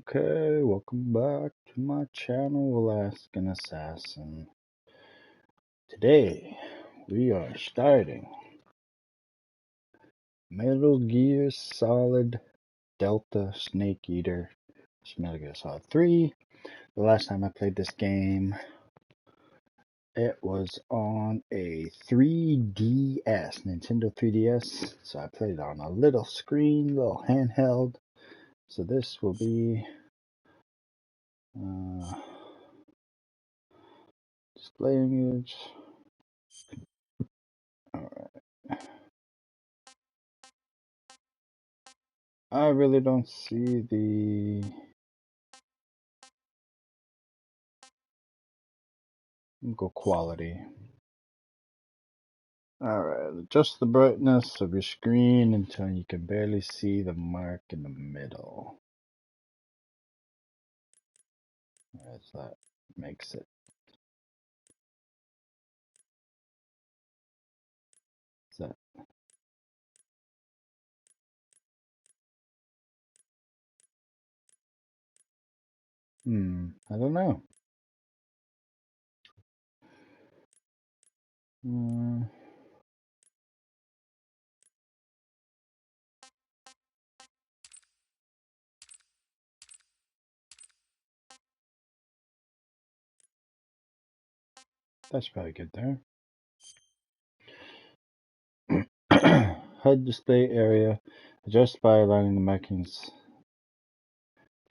Okay, welcome back to my channel, Alaskan Assassin. Today, we are starting Metal Gear Solid Delta Snake Eater. It's Metal Gear Solid 3. The last time I played this game, it was on a 3DS, Nintendo 3DS. So I played it on a little screen, little handheld. So this will be display image. Alright. I really don't see the go quality. Alright, adjust the brightness of your screen until you can barely see the mark in the middle. As that makes it. That. I don't know. That's probably good there. HUD display area. Adjust by aligning the markings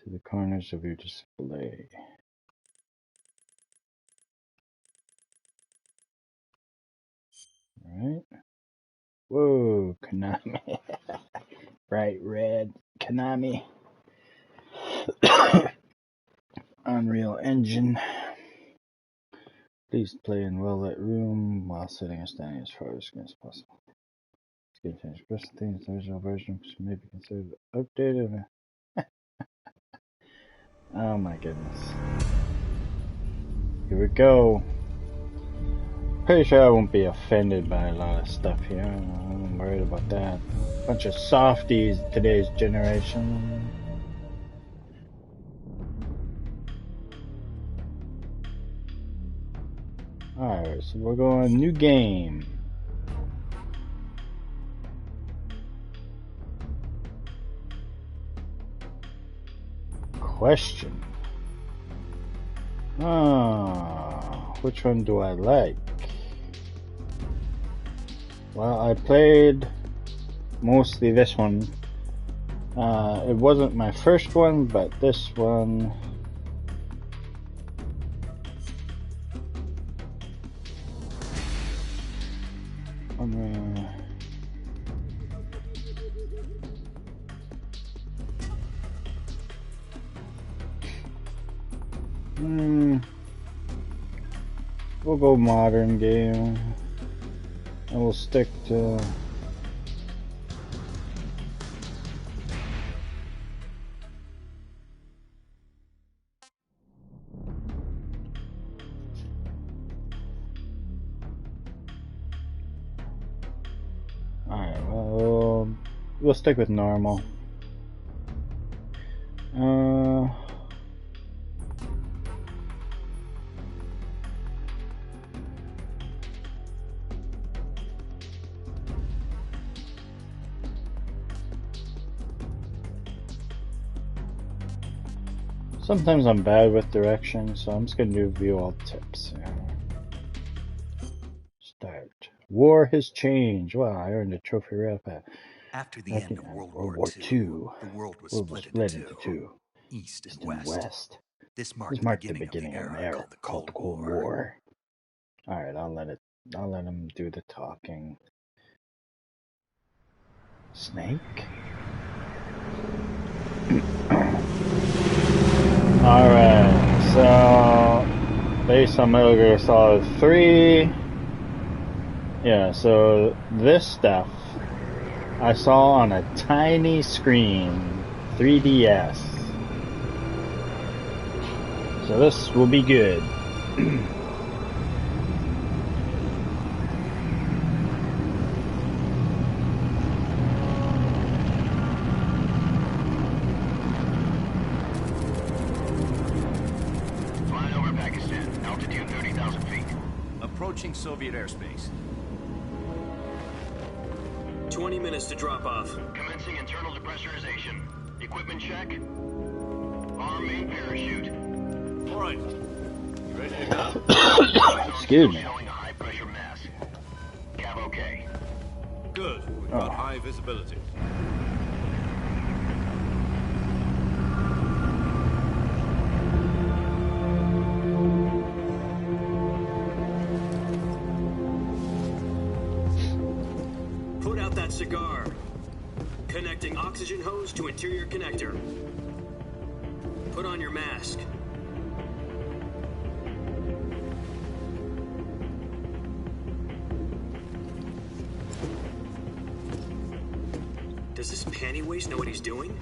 to the corners of your display. Alright. Whoa, Konami. Bright red Konami. Unreal Engine. Please play in well-lit room while sitting or standing as far as possible. Let's get finished. Best things, the original version may be considered updated. Oh my goodness. Here we go. Pretty sure I won't be offended by a lot of stuff here. I'm worried about that. Bunch of softies today's generation. Alright, so we're going new game. Question. Which one do I like? Well, I played mostly this one. It wasn't my first one, but this one we'll go modern game. And we'll stick to alright, well, we'll stick with normal. Sometimes I'm bad with directions, so I'm just going to view all tips. Start. War has changed. Wow, I earned a trophy right up After the end of World War II, the world was split into two, East and West. This marked the beginning of the era called the Cold War. Alright, I'll let him do the talking. Snake? Alright, so based on Metal Gear Solid 3, yeah, so this stuff I saw on a tiny screen, 3DS. So this will be good. approaching Soviet airspace. 20 minutes to drop off. Commencing internal depressurization. Equipment check. Arm main parachute. All right. You ready to go? Excuse me. Showing a high pressure mask. Cav okay. Good. We've got high visibility. Put out that cigar. Connecting oxygen hose to interior connector. Put on your mask. Does this panty waste know what he's doing?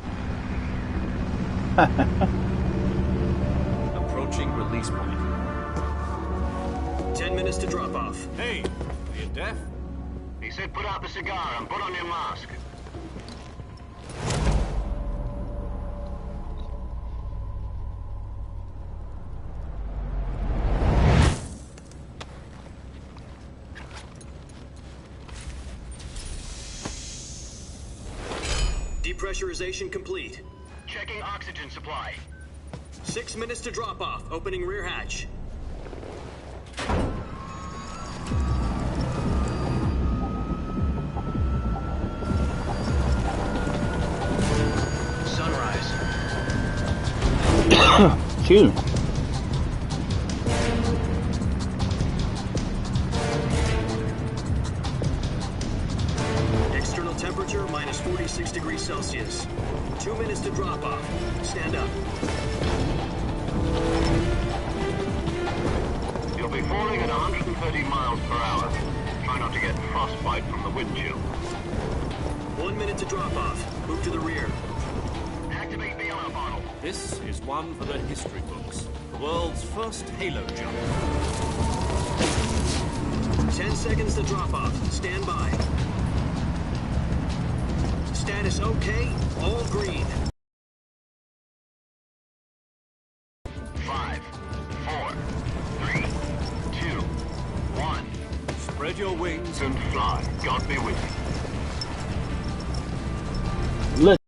Approaching release point. 10 minutes to drop off. Hey, are you deaf? He said put out the cigar and put on your mask. Depressurization complete. Checking oxygen supply. 6 minutes to drop off. Opening rear hatch. Sunrise. Excuse me. External temperature minus 46 degrees Celsius. 2 minutes to drop off. Stand up. You'll be falling at 130 miles per hour. Try not to get frostbite from the wind chill. 1 minute to drop off. Move to the rear. Activate bailout bottle. This is one for the history books. The world's first halo jump. 10 seconds to drop off. Stand by. Status okay. All green. 5, 4, 3, 2, 1. Spread your wings And fly. God be with you. Let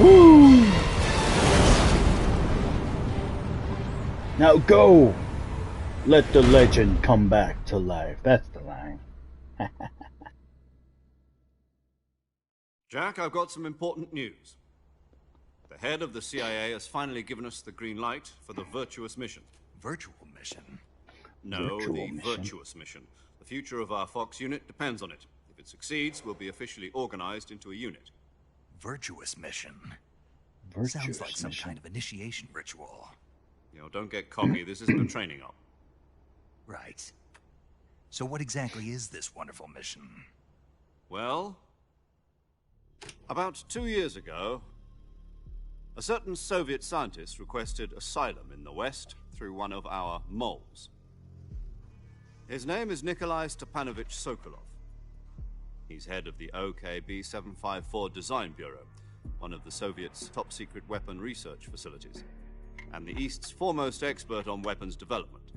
Woo! Now go! Let the legend come back to life. That's the line. Jack, I've got some important news. The head of the CIA has finally given us the green light for the Virtuous mission. Virtual mission? No, Virtual the mission? Virtuous mission. The future of our Fox unit depends on it. If it succeeds, we'll be officially organized into a unit. Virtuous mission? Virtuous Sounds like some mission. kind of initiation ritual. You know, don't get cocky. This isn't a training op. Right. So what exactly is this wonderful mission? Well, about 2 years ago, a certain Soviet scientist requested asylum in the West through one of our moles. His name is Nikolai Stepanovich Sokolov. He's head of the OKB-754 Design Bureau, one of the Soviets' top-secret weapon research facilities, and the East's foremost expert on weapons development.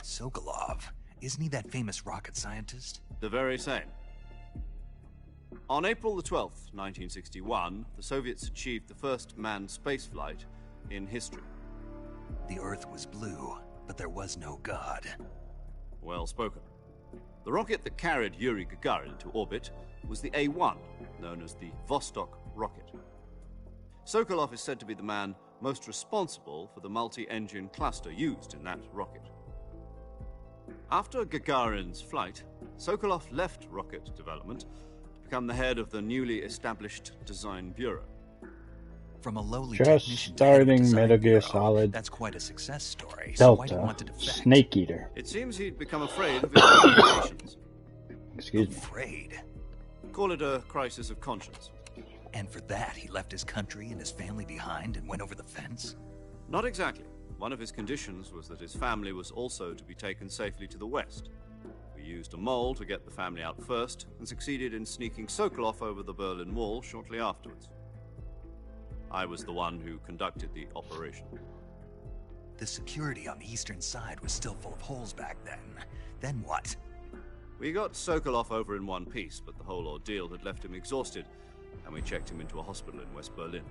Sokolov? Isn't he that famous rocket scientist? The very same. On April the 12th, 1961, the Soviets achieved the first manned spaceflight in history. The Earth was blue, but there was no God. Well spoken. The rocket that carried Yuri Gagarin into orbit was the A-1, known as the Vostok rocket. Sokolov is said to be the man most responsible for the multi-engine cluster used in that rocket. After Gagarin's flight, Sokolov left rocket development to become the head of the newly established Design Bureau. From a lowly Just technician to head of starting Design Metal Gear Bureau, Solid that's quite a success story. So why do you Delta want to defect? Snake Eater. It seems he'd become afraid of his limitations. Excuse me. Afraid. Call it a crisis of conscience. And for that, he left his country and his family behind and went over the fence? Not exactly. One of his conditions was that his family was also to be taken safely to the West. We used a mole to get the family out first, and succeeded in sneaking Sokolov over the Berlin Wall shortly afterwards. I was the one who conducted the operation. The security on the eastern side was still full of holes back then. Then what? We got Sokolov over in one piece, but the whole ordeal had left him exhausted, and we checked him into a hospital in West Berlin.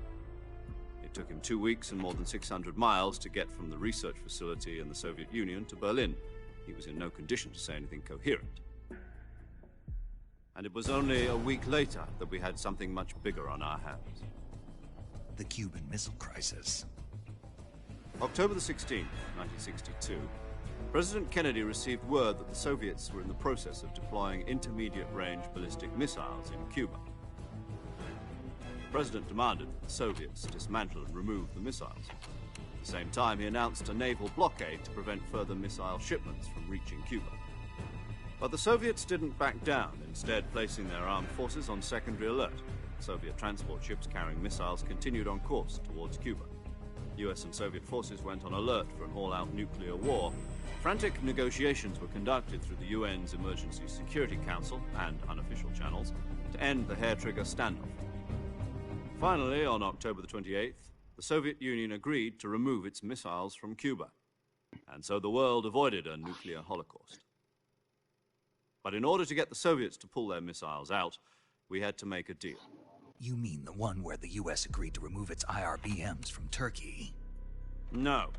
It took him 2 weeks and more than 600 miles to get from the research facility in the Soviet Union to Berlin. He was in no condition to say anything coherent. And it was only a week later that we had something much bigger on our hands. The Cuban Missile Crisis. October the 16th, 1962, President Kennedy received word that the Soviets were in the process of deploying intermediate-range ballistic missiles in Cuba. The President demanded that the Soviets dismantle and remove the missiles. At the same time, he announced a naval blockade to prevent further missile shipments from reaching Cuba. But the Soviets didn't back down, instead placing their armed forces on secondary alert. Soviet transport ships carrying missiles continued on course towards Cuba. US and Soviet forces went on alert for an all-out nuclear war. Frantic negotiations were conducted through the UN's Emergency Security Council and unofficial channels to end the hair-trigger standoff. Finally, on October the 28th, the Soviet Union agreed to remove its missiles from Cuba, and so the world avoided a nuclear holocaust. But in order to get the Soviets to pull their missiles out, we had to make a deal. You mean the one where the US agreed to remove its IRBMs from Turkey? No.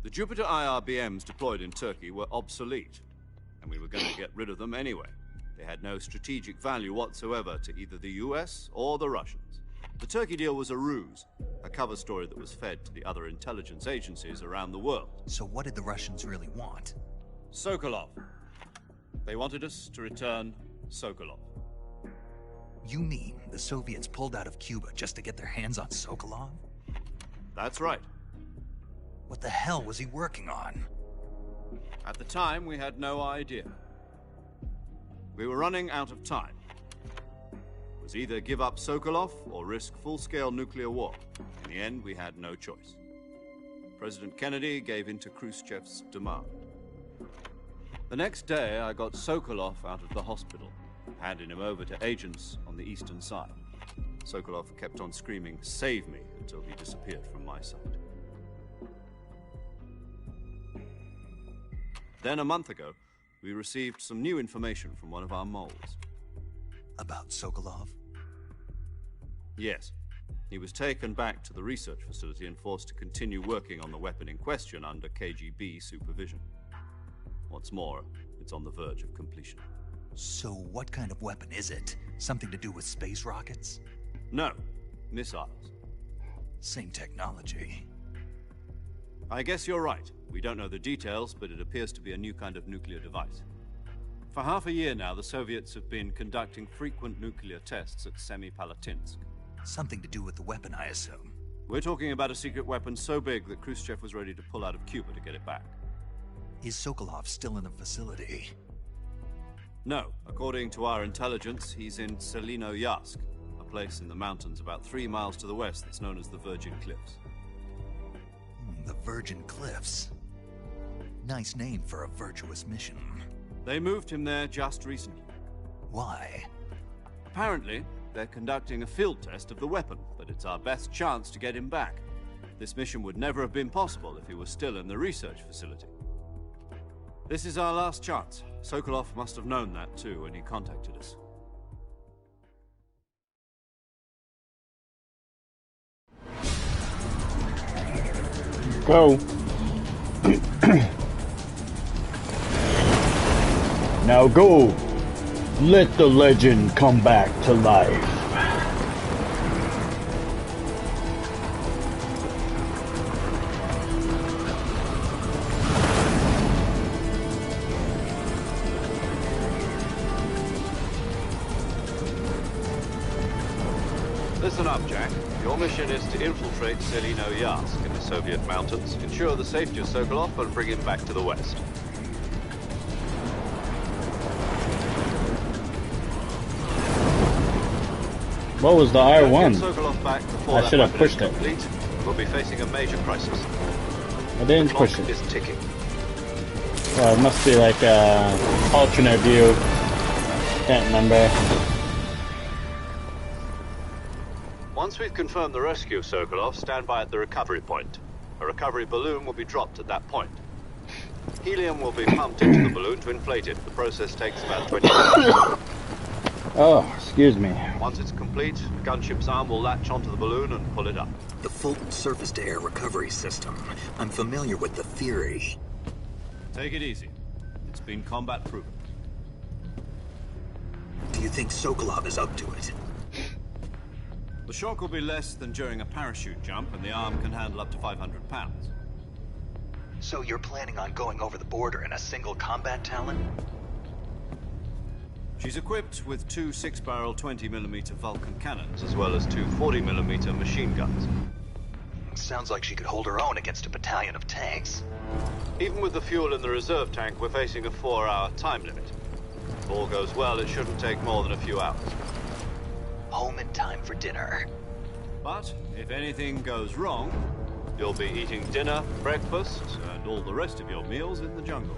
The Jupiter IRBMs deployed in Turkey were obsolete, and we were going to get rid of them anyway. They had no strategic value whatsoever to either the US or the Russians. The Turkey deal was a ruse, a cover story that was fed to the other intelligence agencies around the world. So what did the Russians really want? Sokolov. They wanted us to return Sokolov. You mean the Soviets pulled out of Cuba just to get their hands on Sokolov? That's right. What the hell was he working on? At the time, we had no idea. We were running out of time. It was either give up Sokolov or risk full-scale nuclear war. In the end, we had no choice. President Kennedy gave in to Khrushchev's demand. The next day, I got Sokolov out of the hospital, handing him over to agents on the eastern side. Sokolov kept on screaming, "Save me," until he disappeared from my sight. Then, a month ago, we received some new information from one of our moles. About Sokolov? Yes. He was taken back to the research facility and forced to continue working on the weapon in question under KGB supervision. What's more, it's on the verge of completion. So what kind of weapon is it? Something to do with space rockets? No, missiles. Same technology. I guess you're right. We don't know the details, but it appears to be a new kind of nuclear device. For half a year now, the Soviets have been conducting frequent nuclear tests at Semipalatinsk. Something to do with the weapon, I assume. We're talking about a secret weapon so big that Khrushchev was ready to pull out of Cuba to get it back. Is Sokolov still in the facility? No. According to our intelligence, he's in Selinoyarsk, a place in the mountains about 3 miles to the west that's known as the Virgin Cliffs. The Virgin Cliffs. Nice name for a virtuous mission. They moved him there just recently. Why? Apparently, they're conducting a field test of the weapon, but it's our best chance to get him back. This mission would never have been possible if he was still in the research facility. This is our last chance. Sokolov must have known that too when he contacted us. Go. Now go. Let the legend come back to life. Listen up, Jack. Your mission is to infiltrate Selinoyarsk in the Soviet mountains, ensure the safety of Sokolov, and bring him back to the west. What was the R1? Sokolov back before I should have pushed it. Complete, we'll be facing a major crisis. I didn't push it. The clock is ticking. Well, it must be like a alternate view. Can't remember. Once we've confirmed the rescue of Sokolov, stand by at the recovery point. A recovery balloon will be dropped at that point. Helium will be pumped into the balloon to inflate it. The process takes about 20 minutes. Oh, excuse me. Once it's complete, the gunship's arm will latch onto the balloon and pull it up. The Fulton surface-to-air recovery system. I'm familiar with the theory. Take it easy. It's been combat proven. Do you think Sokolov is up to it? The shock will be less than during a parachute jump, and the arm can handle up to 500 pounds. So you're planning on going over the border in a single combat Talon? She's equipped with two 6-barrel 20mm Vulcan cannons, as well as two 40mm machine guns. Sounds like she could hold her own against a battalion of tanks. Even with the fuel in the reserve tank, we're facing a 4-hour time limit. If all goes well, it shouldn't take more than a few hours. Home in time for dinner. But if anything goes wrong, you'll be eating dinner, breakfast, and all the rest of your meals in the jungle.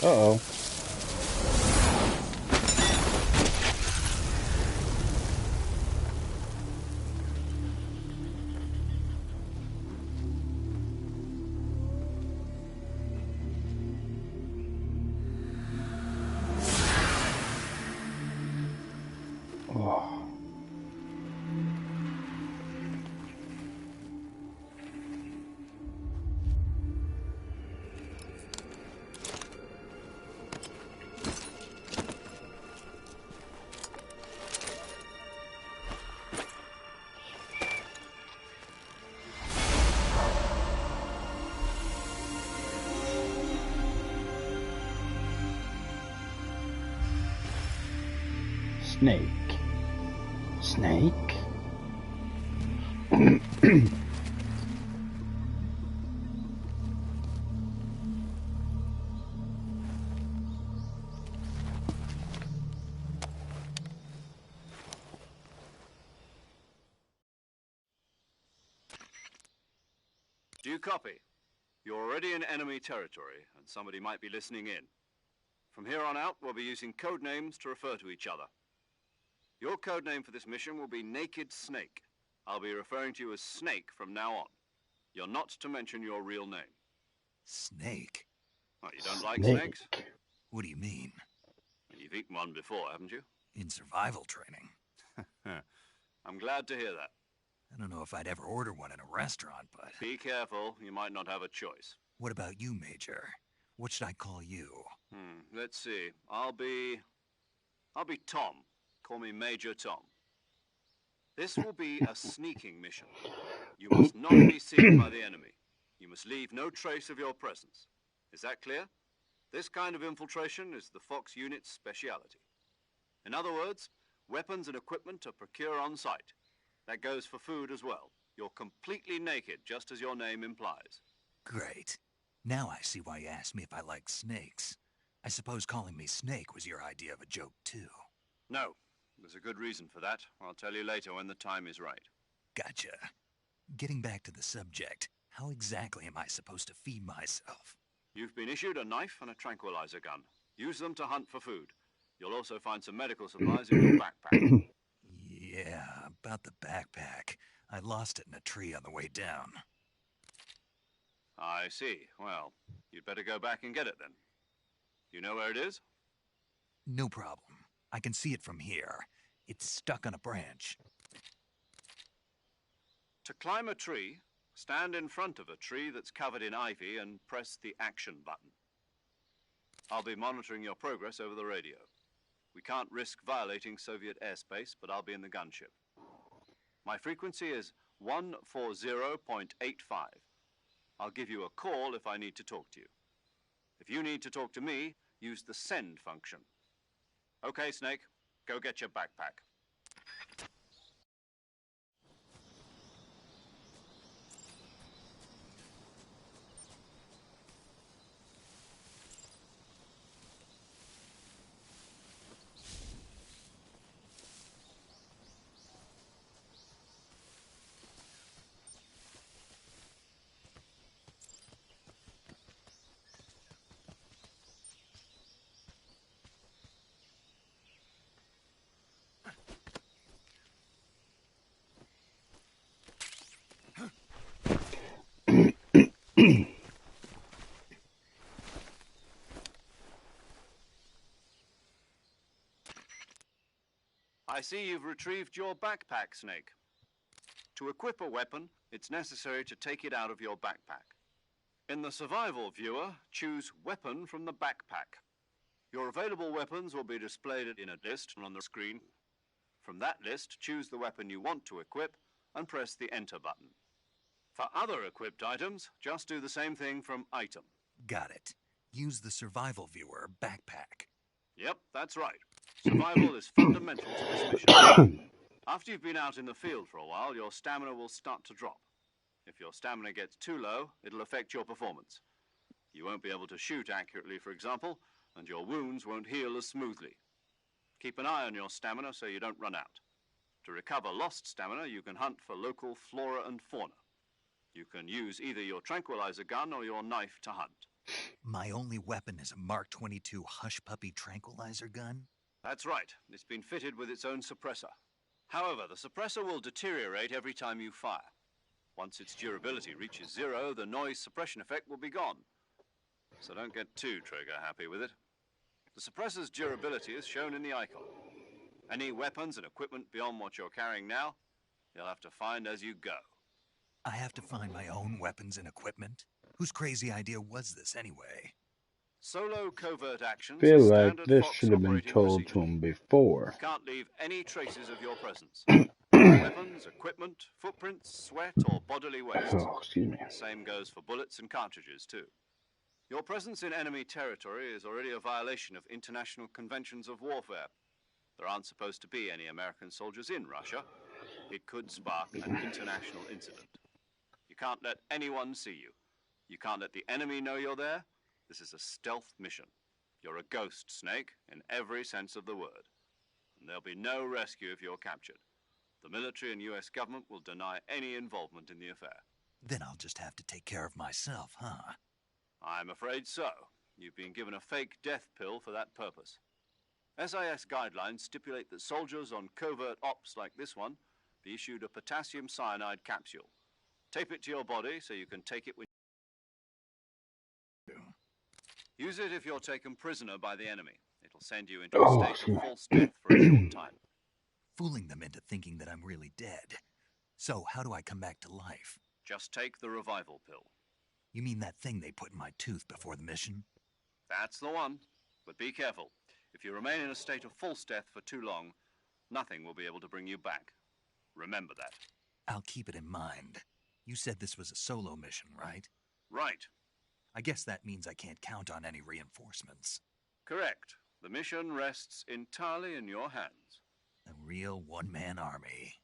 Uh-oh. Oh. Snake. Snake? Do you copy? You're already in enemy territory, and somebody might be listening in. From here on out, we'll be using code names to refer to each other. Your code name for this mission will be Naked Snake. I'll be referring to you as Snake from now on. You're not to mention your real name. Snake? Oh, you don't like snakes? What do you mean? You've eaten one before, haven't you? In survival training. I'm glad to hear that. I don't know if I'd ever order one in a restaurant, but... Be careful, you might not have a choice. What about you, Major? What should I call you? Let's see. I'll be Tom. Call me Major Tom. This will be a sneaking mission. You must not be seen by the enemy. You must leave no trace of your presence. Is that clear? This kind of infiltration is the Fox unit's speciality. In other words, weapons and equipment are procured on site. That goes for food as well. You're completely naked, just as your name implies. Great. Now I see why you asked me if I like snakes. I suppose calling me Snake was your idea of a joke, too. No. There's a good reason for that. I'll tell you later when the time is right. Gotcha. Getting back to the subject, how exactly am I supposed to feed myself? You've been issued a knife and a tranquilizer gun. Use them to hunt for food. You'll also find some medical supplies in your backpack. Yeah, about the backpack. I lost it in a tree on the way down. I see. Well, you'd better go back and get it then. You know where it is? No problem. I can see it from here. It's stuck on a branch. To climb a tree, stand in front of a tree that's covered in ivy and press the action button. I'll be monitoring your progress over the radio. We can't risk violating Soviet airspace, but I'll be in the gunship. My frequency is 140.85. I'll give you a call if I need to talk to you. If you need to talk to me, use the send function. Okay, Snake, go get your backpack. I see you've retrieved your backpack, Snake. To equip a weapon, it's necessary to take it out of your backpack. In the survival viewer, choose Weapon from the backpack. Your available weapons will be displayed in a list on the screen. From that list, choose the weapon you want to equip and press the Enter button. For other equipped items, just do the same thing from Item. Got it. Use the survival viewer backpack. Yep, that's right. Survival is fundamental to this mission. After you've been out in the field for a while, your stamina will start to drop. If your stamina gets too low, it'll affect your performance. You won't be able to shoot accurately, for example, and your wounds won't heal as smoothly. Keep an eye on your stamina so you don't run out. To recover lost stamina, you can hunt for local flora and fauna. You can use either your tranquilizer gun or your knife to hunt. My only weapon is a Mark 22 Hush Puppy tranquilizer gun? That's right. It's been fitted with its own suppressor. However, the suppressor will deteriorate every time you fire. Once its durability reaches 0, the noise suppression effect will be gone. So don't get too trigger happy with it. The suppressor's durability is shown in the icon. Any weapons and equipment beyond what you're carrying now, you'll have to find as you go. I have to find my own weapons and equipment? Whose crazy idea was this anyway? Solo covert actions Feel are like standard this Fox should have been operating told procedure. to him before. You can't leave any traces of your presence. Weapons, equipment, footprints, sweat, or bodily waste. Oh, excuse me. The same goes for bullets and cartridges, too. Your presence in enemy territory is already a violation of international conventions of warfare. There aren't supposed to be any American soldiers in Russia. It could spark an international incident. You can't let anyone see you. You can't let the enemy know you're there. This is a stealth mission. You're a ghost, Snake, in every sense of the word. And there'll be no rescue if you're captured. The military and US government will deny any involvement in the affair. Then I'll just have to take care of myself, huh? I'm afraid so. You've been given a fake death pill for that purpose. SIS guidelines stipulate that soldiers on covert ops like this one be issued a potassium cyanide capsule. Tape it to your body so you can take it when use it if you're taken prisoner by the enemy. It'll send you into a state of false death for a short time. Fooling them into thinking that I'm really dead. So how do I come back to life? Just take the revival pill. You mean that thing they put in my tooth before the mission? That's the one. But be careful. If you remain in a state of false death for too long, nothing will be able to bring you back. Remember that. I'll keep it in mind. You said this was a solo mission, right? Right. I guess that means I can't count on any reinforcements. Correct. The mission rests entirely in your hands. A real one-man army.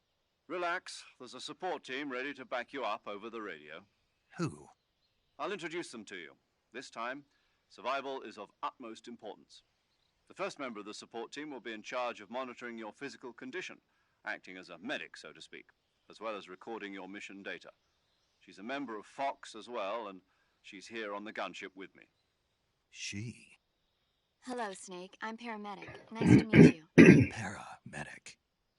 Relax. There's a support team ready to back you up over the radio. Who? I'll introduce them to you. This time, survival is of utmost importance. The first member of the support team will be in charge of monitoring your physical condition, acting as a medic, so to speak, as well as recording your mission data. She's a member of Fox as well, and she's here on the gunship with me. She? Hello, Snake. I'm paramedic. Nice to meet you. Paramedic.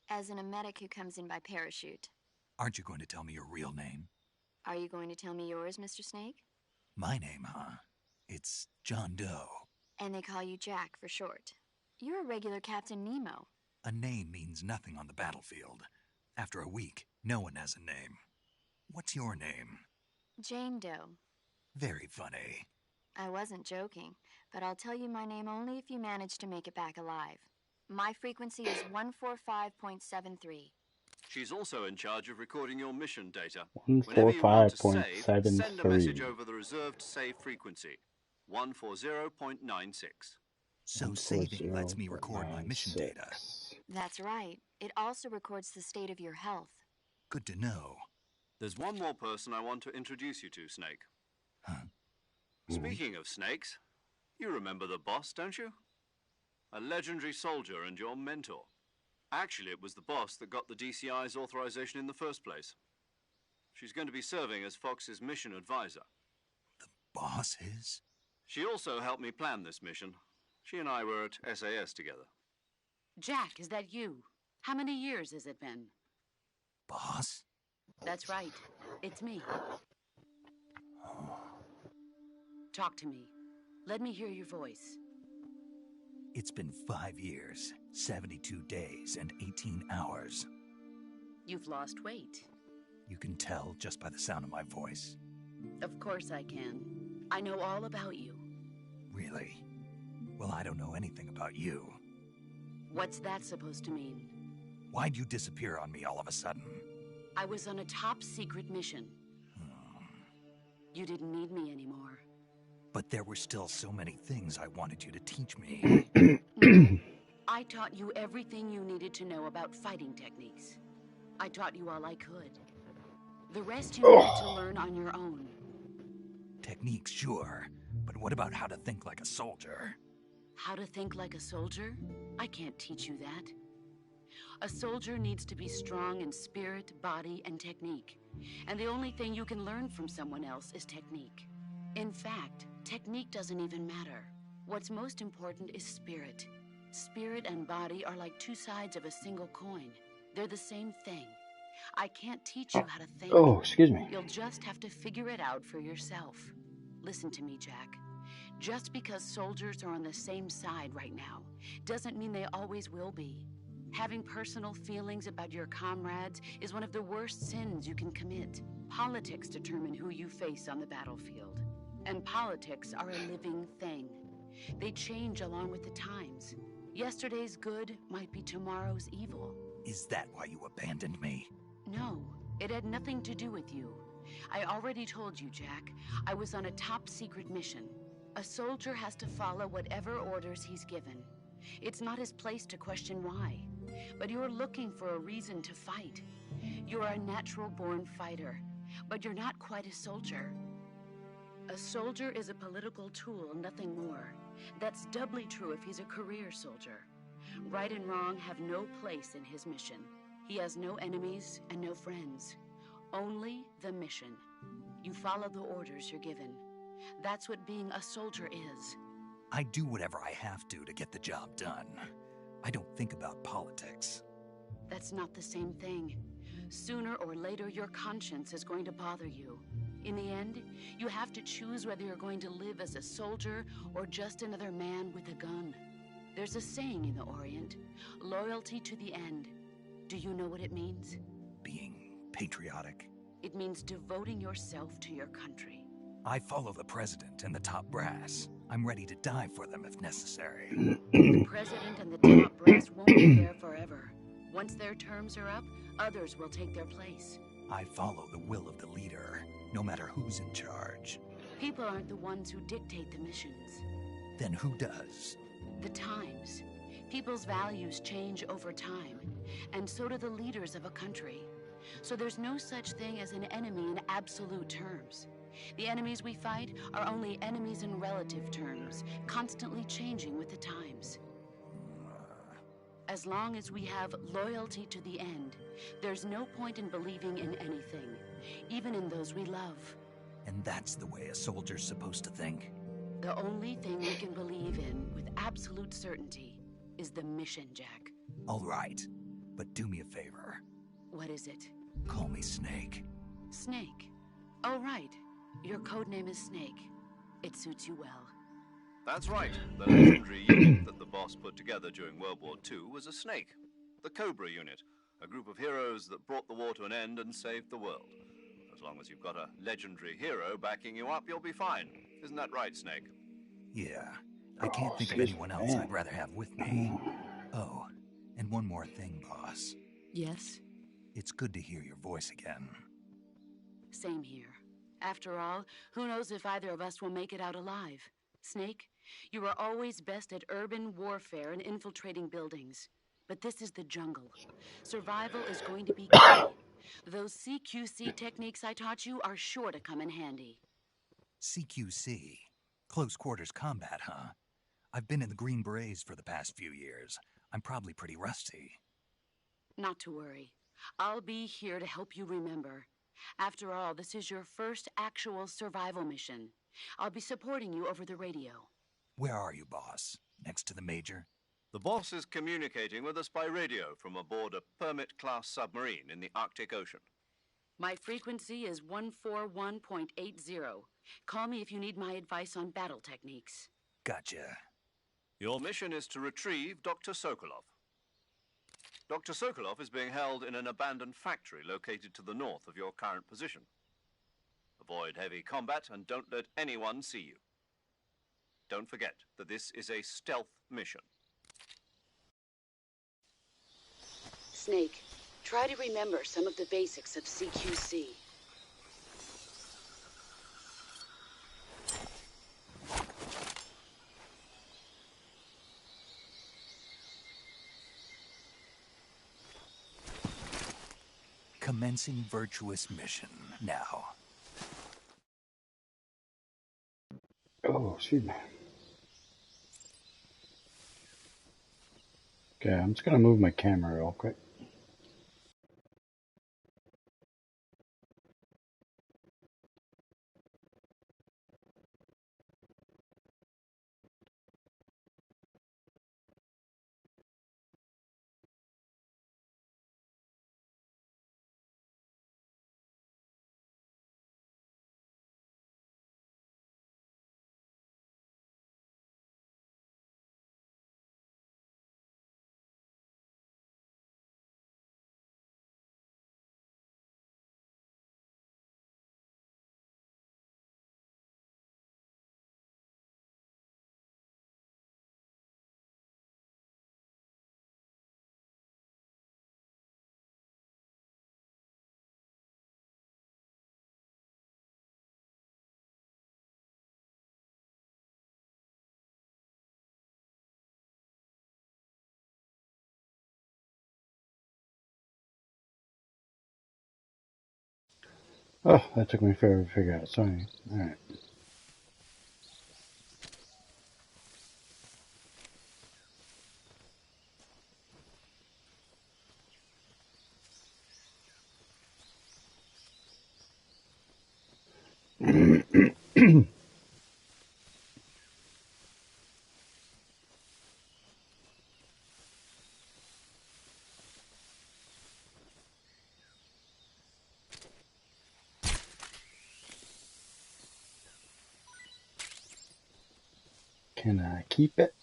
As in a medic who comes in by parachute. Aren't you going to tell me your real name? Are you going to tell me yours, Mr. Snake? My name, huh? It's John Doe. And they call you Jack for short. You're a regular Captain Nemo. A name means nothing on the battlefield. After a week, no one has a name. What's your name? Jane Doe. Very funny. I wasn't joking, but I'll tell you my name only if you manage to make it back alive. My frequency is 145.73. She's also in charge of recording your mission data. 145.73. Send a message over the reserved save frequency, 140.96. So saving lets me record my mission data. That's right. It also records the state of your health. Good to know. There's one more person I want to introduce you to, Snake. Huh? Speaking of snakes, you remember the boss, don't you? A legendary soldier and your mentor. Actually, it was the boss that got the DCI's authorization in the first place. She's going to be serving as Fox's mission advisor. The boss is? She also helped me plan this mission. She and I were at SAS together. Jack, is that you? How many years has it been? Boss? That's right. It's me. Talk to me. Let me hear your voice. It's been 5 years, 72 days, and 18 hours. You've lost weight. You can tell just by the sound of my voice. Of course I can. I know all about you. Really? Well, I don't know anything about you. What's that supposed to mean? Why'd you disappear on me all of a sudden? I was on a top-secret mission. You didn't need me anymore. But there were still so many things I wanted you to teach me. I taught you everything you needed to know about fighting techniques. I taught you all I could. The rest you needed to learn on your own. Techniques, sure. But what about how to think like a soldier? How to think like a soldier? I can't teach you that. A soldier needs to be strong in spirit, body, and technique. And the only thing you can learn from someone else is technique. In fact, technique doesn't even matter. What's most important is spirit. Spirit and body are like two sides of a single coin. They're the same thing. I can't teach you how to think. Oh, excuse me. You'll just have to figure it out for yourself. Listen to me, Jack. Just because soldiers are on the same side right now doesn't mean they always will be. Having personal feelings about your comrades is one of the worst sins you can commit. Politics determine who you face on the battlefield. And politics are a living thing. They change along with the times. Yesterday's good might be tomorrow's evil. Is that why you abandoned me? No, it had nothing to do with you. I already told you, Jack. I was on a top-secret mission. A soldier has to follow whatever orders he's given. It's not his place to question why. But you're looking for a reason to fight. You're a natural-born fighter, but you're not quite a soldier. A soldier is a political tool, nothing more. That's doubly true if he's a career soldier. Right and wrong have no place in his mission. He has no enemies and no friends. Only the mission. You follow the orders you're given. That's what being a soldier is. I do whatever I have to get the job done. I don't think about politics. That's not the same thing. Sooner or later, your conscience is going to bother you. In the end, you have to choose whether you're going to live as a soldier or just another man with a gun. There's a saying in the Orient, loyalty to the end. Do you know what it means? Being patriotic. It means devoting yourself to your country. I follow the president and the top brass. I'm ready to die for them if necessary. The president and the top brass won't be there forever. Once their terms are up, others will take their place. I follow the will of the leader, no matter who's in charge. People aren't the ones who dictate the missions. Then who does? The times. People's values change over time, and so do the leaders of a country. So there's no such thing as an enemy in absolute terms. The enemies we fight are only enemies in relative terms, constantly changing with the times. As long as we have loyalty to the end, there's no point in believing in anything, even in those we love. And that's the way a soldier's supposed to think? The only thing we can believe in with absolute certainty is the mission, Jack. All right, but do me a favor. What is it? Call me Snake. Snake? Oh, right. Your codename is Snake. It suits you well. That's right. The legendary unit that the boss put together during World War II was a snake. The Cobra unit, a group of heroes that brought the war to an end and saved the world. As long as you've got a legendary hero backing you up, you'll be fine. Isn't that right, Snake? Yeah. I can't think of anyone else I'd rather have with me. Oh, and one more thing, boss. Yes? It's good to hear your voice again. Same here. After all, who knows if either of us will make it out alive? Snake, You are always best at urban warfare and infiltrating buildings. But this is the jungle. Survival is going to be key. Those CQC techniques I taught you are sure to come in handy. CQC? Close quarters combat, huh? I've been in the Green Berets for the past few years. I'm probably pretty rusty. Not to worry. I'll be here to help you remember. After all, this is your first actual survival mission. I'll be supporting you over the radio. Where are you, boss? Next to the Major? The boss is communicating with us by radio from aboard a Permit-class submarine in the Arctic Ocean. My frequency is 141.80. Call me if you need my advice on battle techniques. Gotcha. Your mission is to retrieve Dr. Sokolov. Dr. Sokolov is being held in an abandoned factory located to the north of your current position. Avoid heavy combat and don't let anyone see you. Don't forget that this is a stealth mission. Snake, try to remember some of the basics of CQC. Commencing virtuous mission now. Oh, excuse me. Okay, I'm just gonna move my camera real quick. Oh, that took me forever to figure out. Sorry. Alright. Can I keep it?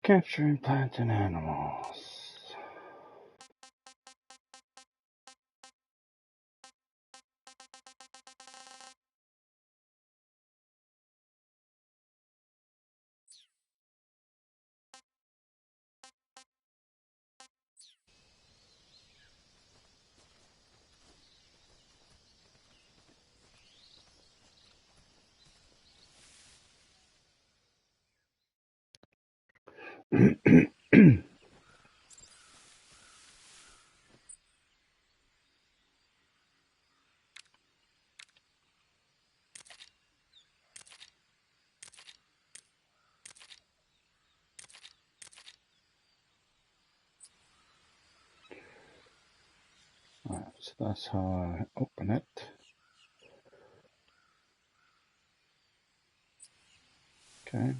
Capturing plants and animals. Alright, so that's how I open it. Okay.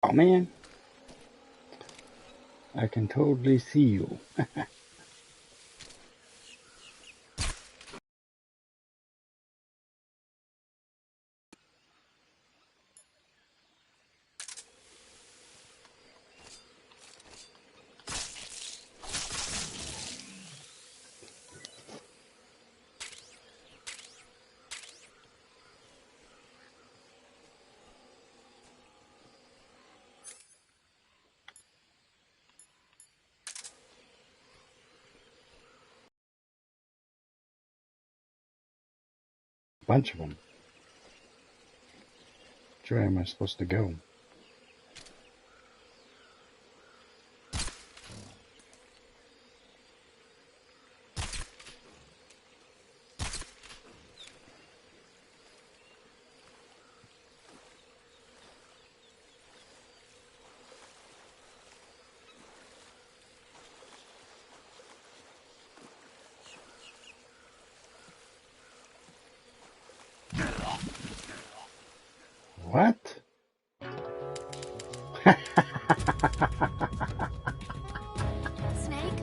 Oh man, I can totally see you. Bunch of them. Which way am I supposed to go? What? Snake?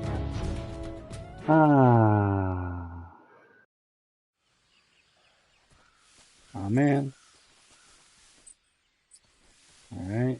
Ah. Oh man. Alright.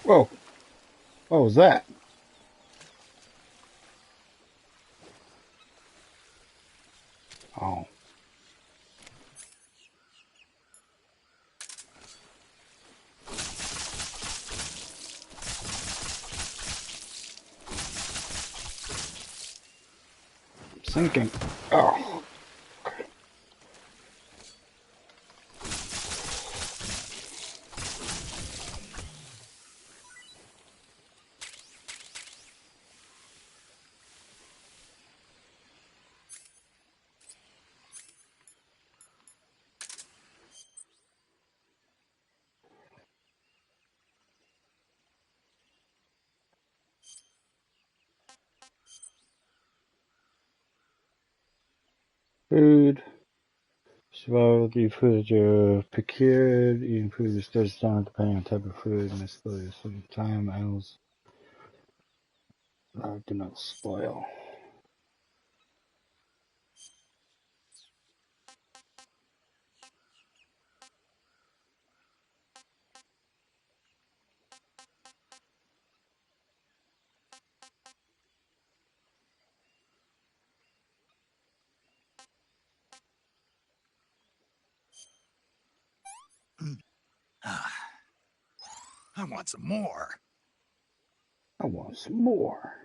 Whoa. What was that? Oh. Sinking. Oh. Food. Survival, the footage of procured, eating food restores stamina depending on type of food and its time, animals do not spoil. I want some more. I want some more.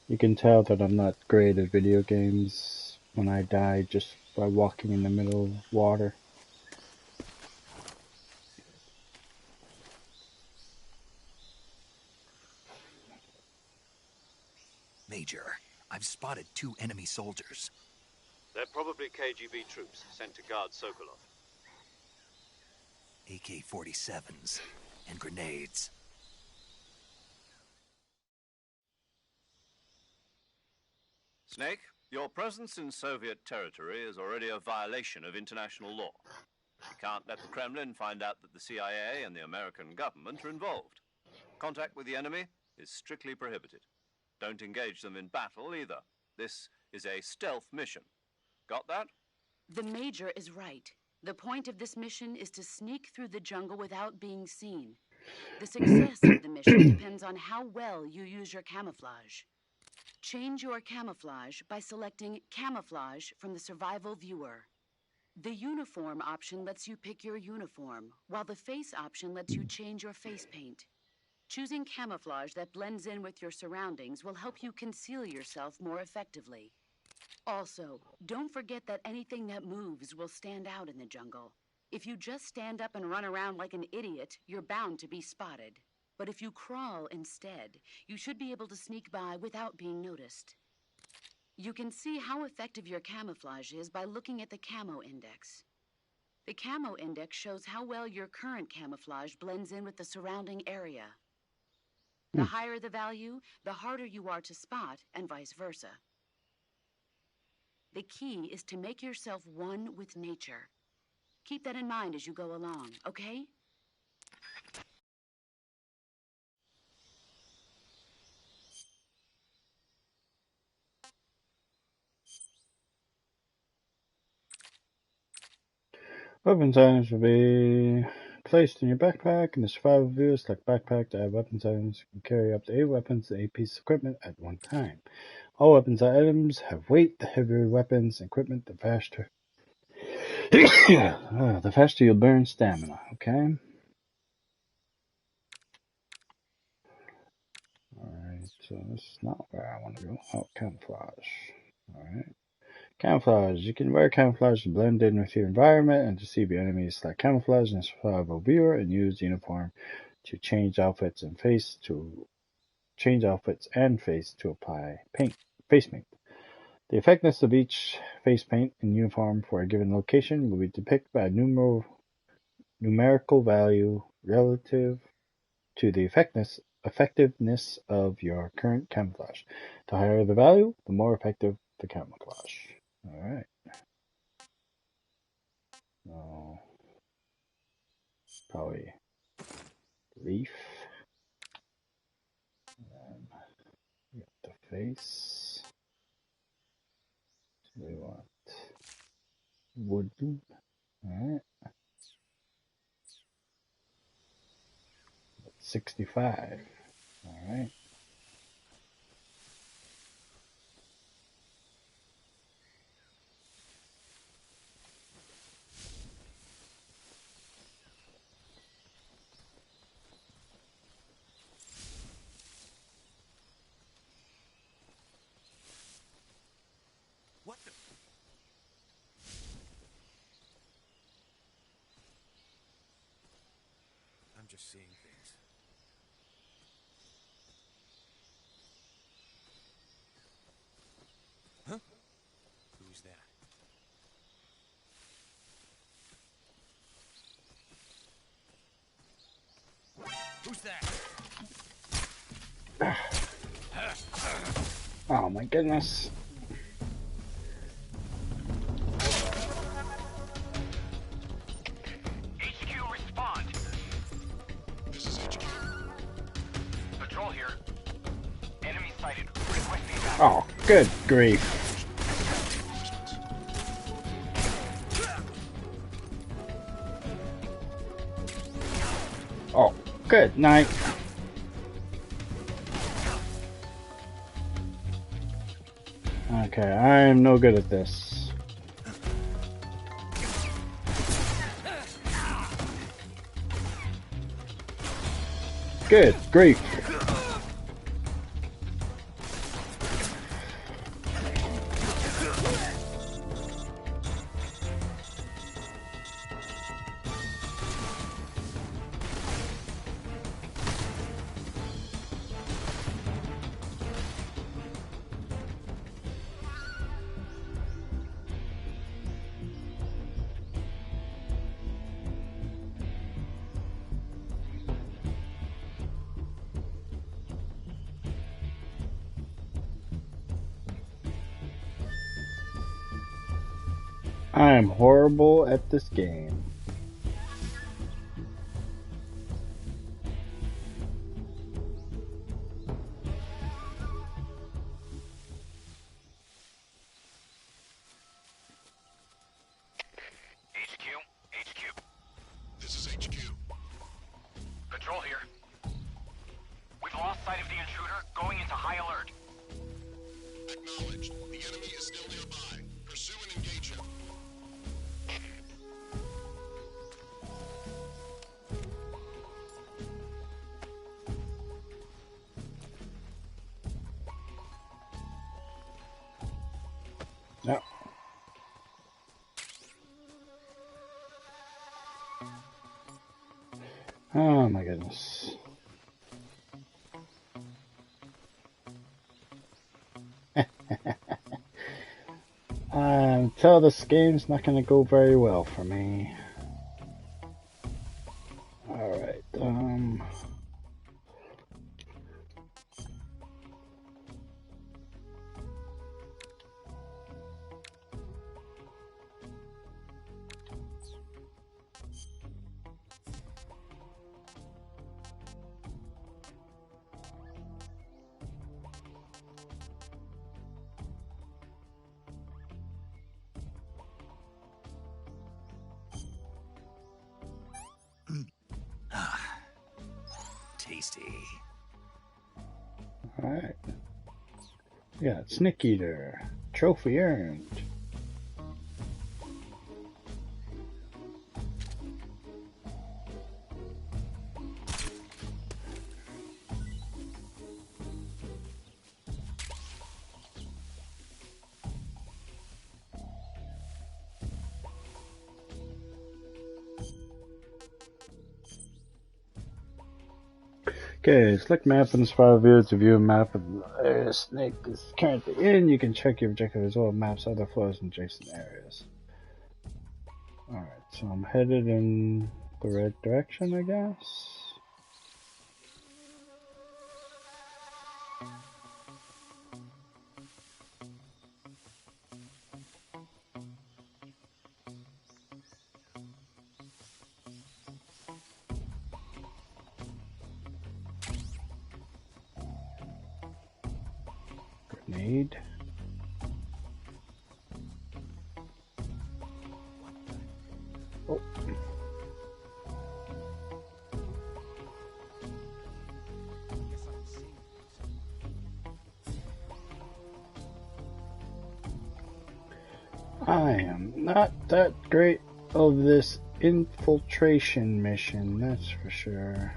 You can tell that I'm not great at video games when I die just by walking in the middle of water. Major, I've spotted 2 enemy soldiers. They're probably KGB troops sent to guard Sokolov. AK-47s and grenades. Snake, your presence in Soviet territory is already a violation of international law. You can't let the Kremlin find out that the CIA and the American government are involved. Contact with the enemy is strictly prohibited. Don't engage them in battle either. This is a stealth mission. Got that? The Major is right. The point of this mission is to sneak through the jungle without being seen. The success of the mission depends on how well you use your camouflage. Change your camouflage by selecting Camouflage from the Survival Viewer. The Uniform option lets you pick your uniform, while the Face option lets you change your face paint. Choosing camouflage that blends in with your surroundings will help you conceal yourself more effectively. Also, don't forget that anything that moves will stand out in the jungle. If you just stand up and run around like an idiot, you're bound to be spotted. But if you crawl instead, you should be able to sneak by without being noticed. You can see how effective your camouflage is by looking at the Camo Index. The Camo Index shows how well your current camouflage blends in with the surrounding area. The higher the value, the harder you are to spot, and vice versa. The key is to make yourself one with nature. Keep that in mind as you go along, okay? Weapons items will be placed in your backpack. In the survival view, select backpack to add weapons items. You can carry up to 8 weapons and 8 pieces of equipment at one time. All weapons items have weight. The heavier weapons and equipment, the faster. The faster you'll burn stamina, okay? Alright, so this is not where I want to go. Oh, camouflage. Alright. Camouflage. You can wear camouflage to blend in with your environment and deceive your enemies. Select camouflage in the survival viewer and use uniform to change outfits and face to apply face paint. The effectiveness of each face paint and uniform for a given location will be depicted by a numerical value relative to the effectiveness of your current camouflage. The higher the value, the more effective the camouflage. Alright. So, probably leaf. And then the face. So we want wooden. Alright. 65. Alright. What the? I'm just seeing things. Huh? Who's that? Who's that? Oh my goodness. HQ, respond. This is HQ. Patrol here. Enemy sighted. Requesting backup. Oh, good grief. Oh, good night. Okay, I'm no good at this. Good grief. I am horrible at this game. HQ. This is HQ. Control here. We've lost sight of the intruder, going into high alert. Acknowledged. The enemy is still nearby. Pursue and engage him. No. Oh my goodness. Tell this game's not gonna go very well for me. Alright, Tasty. alright. We got Snake Eater. Trophy earned. Okay, select map in the spot view to view a map of the area Snake is currently in. You can check your objective as well as maps other floors and adjacent areas. Alright, so I'm headed in the right direction, I guess. Grenade. Oh. I am not that great of this infiltration mission, that's for sure.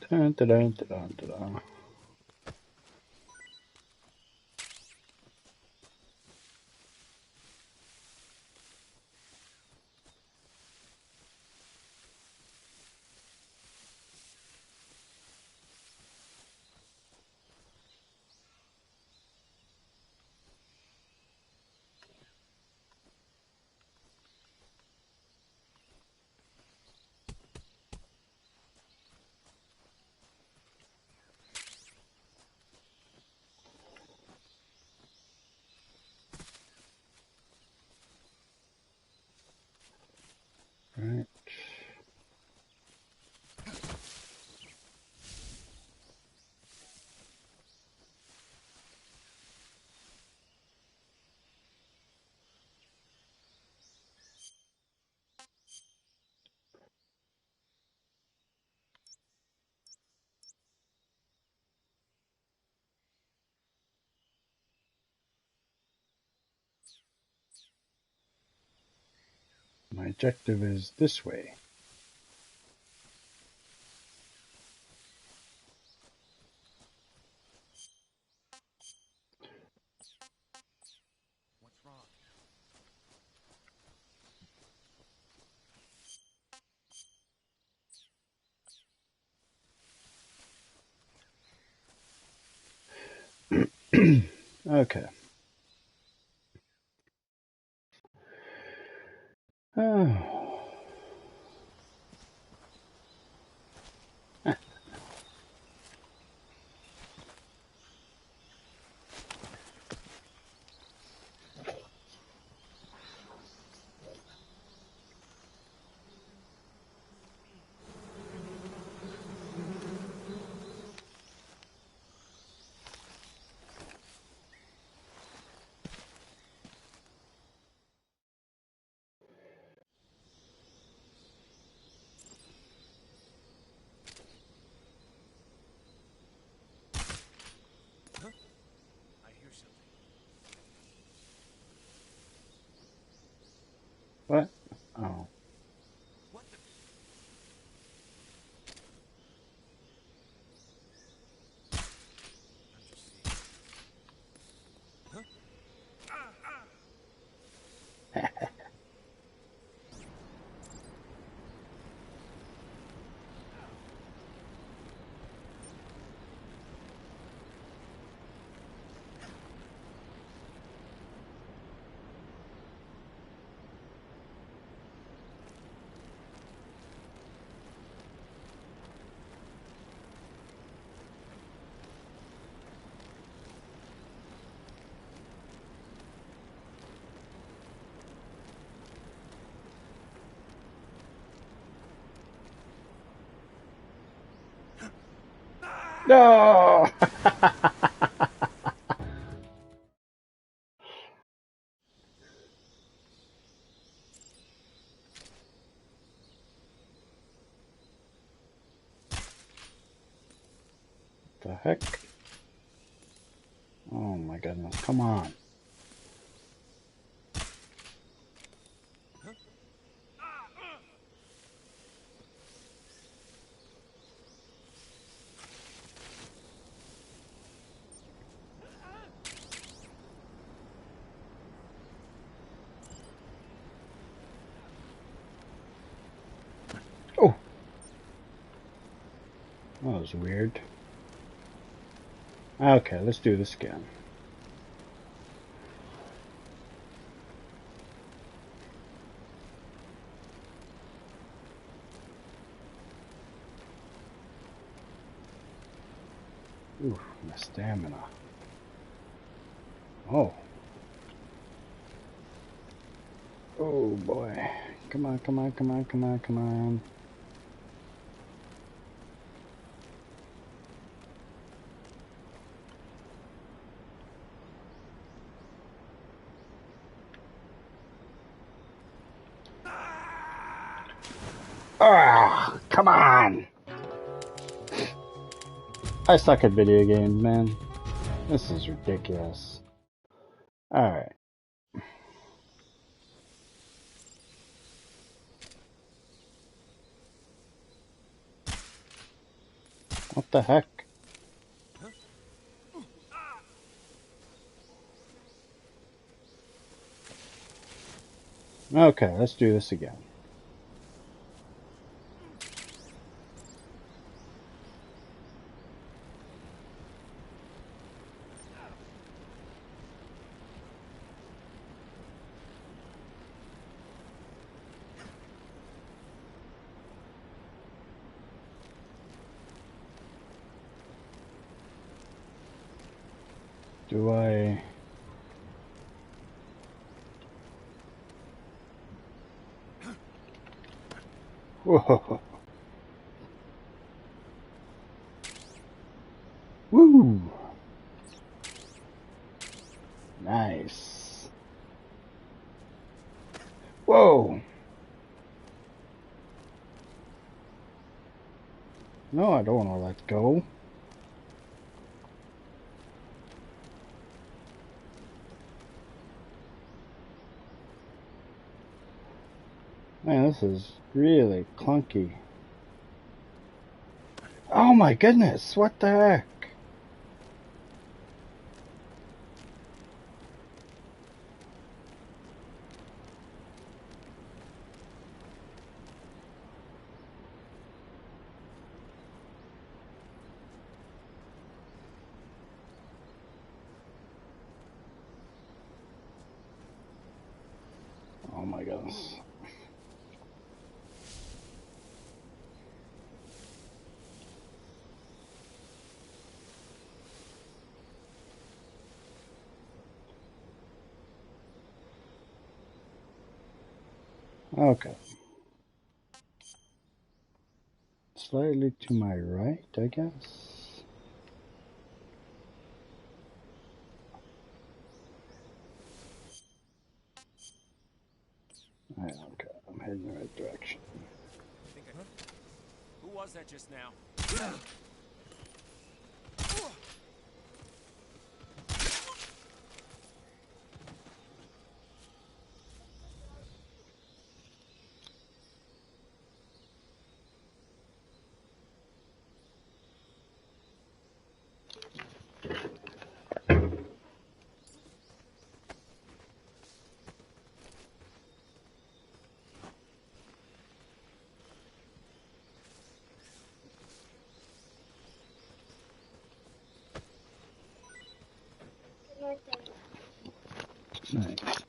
Dun, dun, dun, dun, dun, dun. objective is this way. What's wrong? Okay. Oh. I hear something. What? Oh. What the? I'm just seeing. Huh? No! The heck? Oh my goodness, come on. Oh! That was weird. Okay, let's do this again. Ooh, my stamina. Oh. Oh boy. Come on, come on, come on, come on, come on. Ah, come on! I suck at video games, man. This is ridiculous. Alright. What the heck? Okay, let's do this again. Do I... Whoa! Woo! Nice. Whoa! No, I don't want to let go. Man, this is really clunky. Oh my goodness, what the heck? Oh my goodness. Okay. Slightly to my right, I guess. Okay, I'm heading in the right direction. Who was that just now? Nice.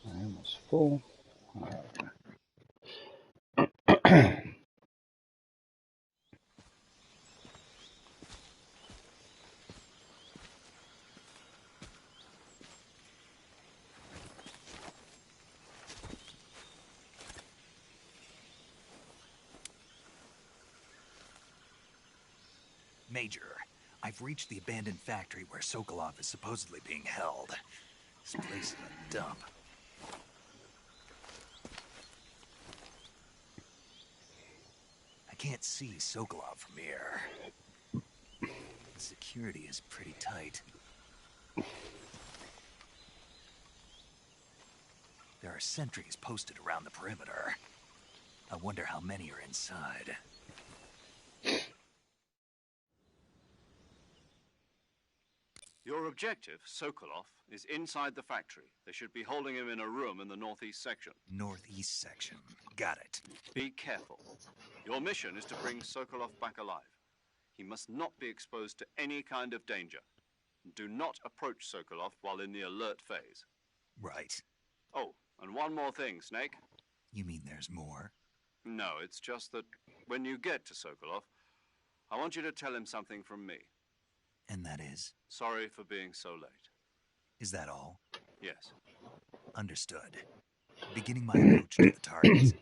I almost full. Major, I've reached the abandoned factory where Sokolov is supposedly being held. This place is a dump. I can't see Sokolov from here. The security is pretty tight. There are sentries posted around the perimeter. I wonder how many are inside. Your objective, Sokolov, is inside the factory. They should be holding him in a room in the northeast section. Northeast section. Got it. Be careful. Your mission is to bring Sokolov back alive. He must not be exposed to any kind of danger. Do not approach Sokolov while in the alert phase. Right. Oh, and one more thing, Snake. You mean there's more? No, it's just that when you get to Sokolov, I want you to tell him something from me. And that is? Sorry for being so late. Is that all? Yes. Understood. Beginning my approach to the target.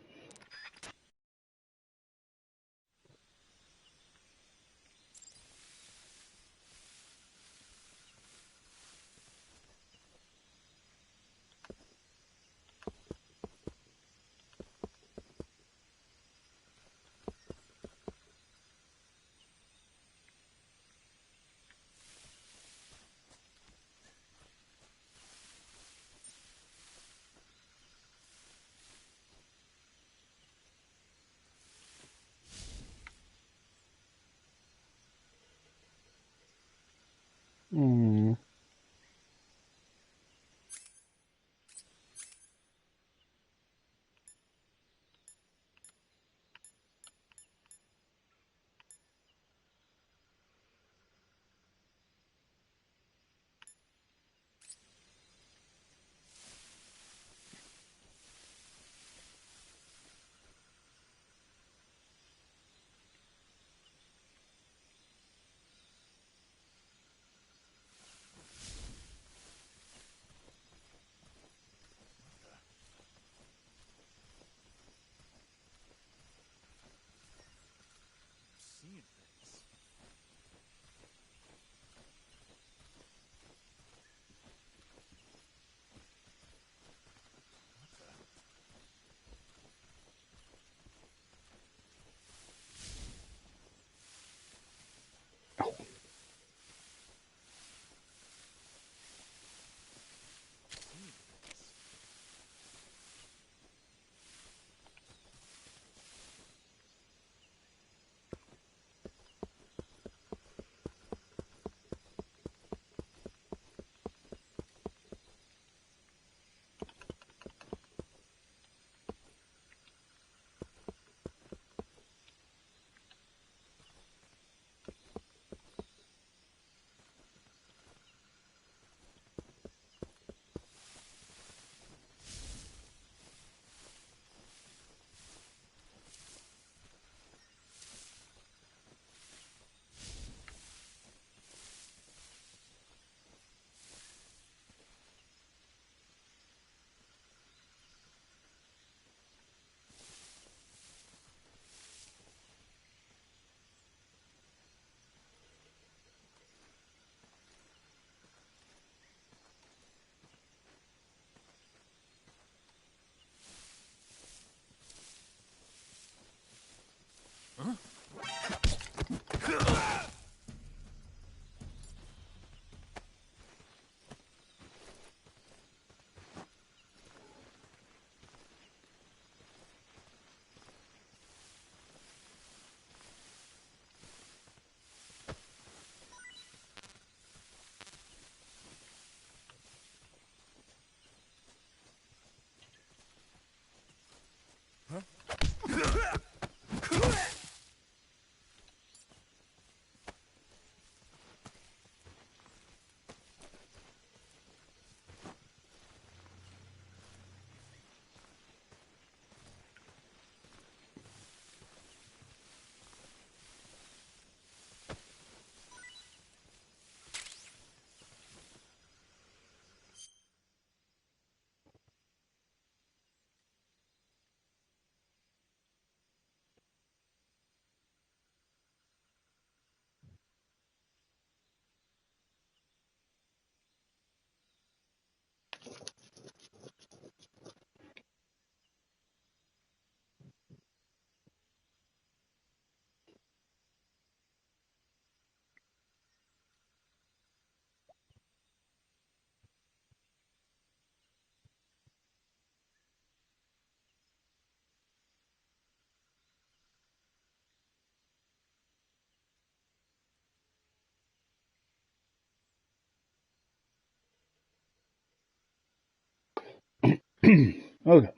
Okay.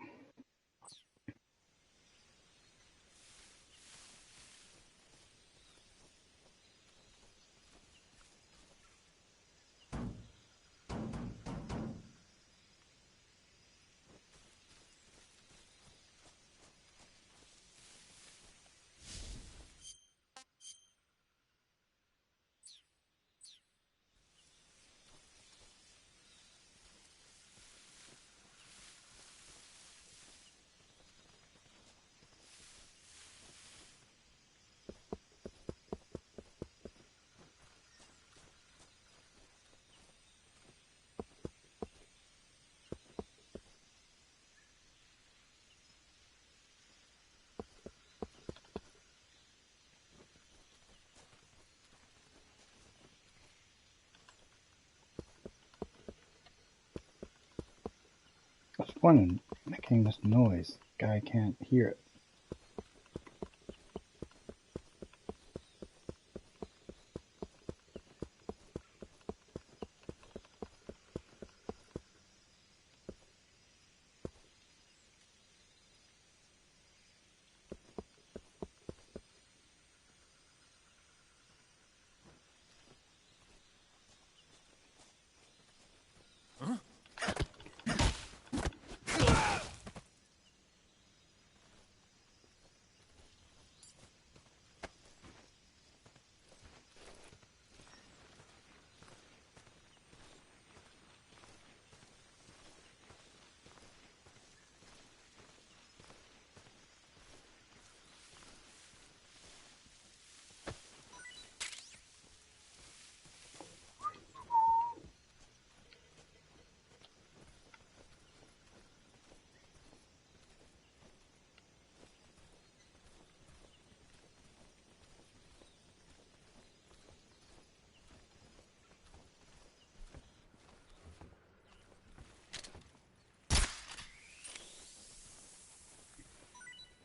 What's the point in making this noise? Guy can't hear it.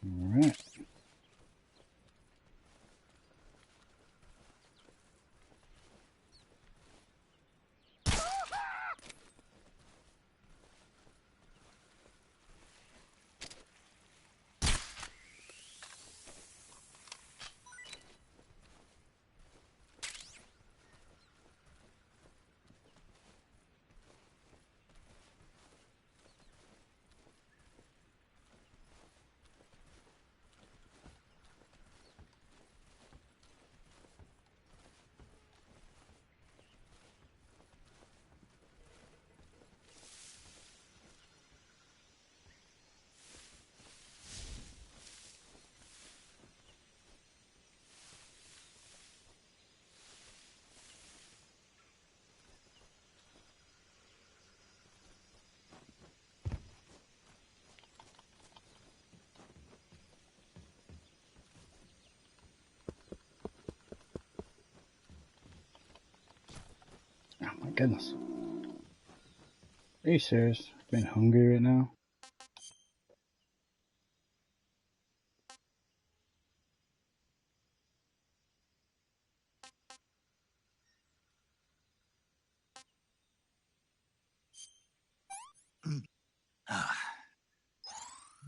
Alright. Oh my goodness. Are you serious? I've been hungry right now.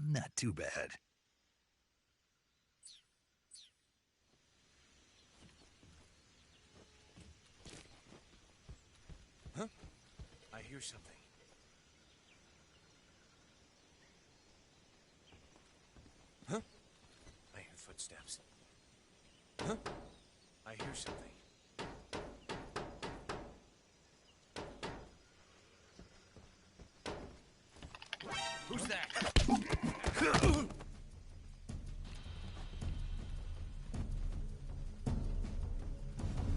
Not too bad. Huh? I hear something. Huh? I hear footsteps. Huh? I hear something. Who's that?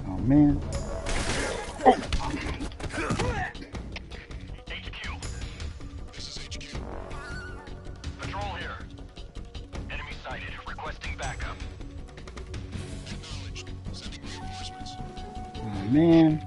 Oh man. HQ. This is HQ. Patrol here. Enemy sighted. Requesting backup. Acknowledged. Sending reinforcements. Oh man.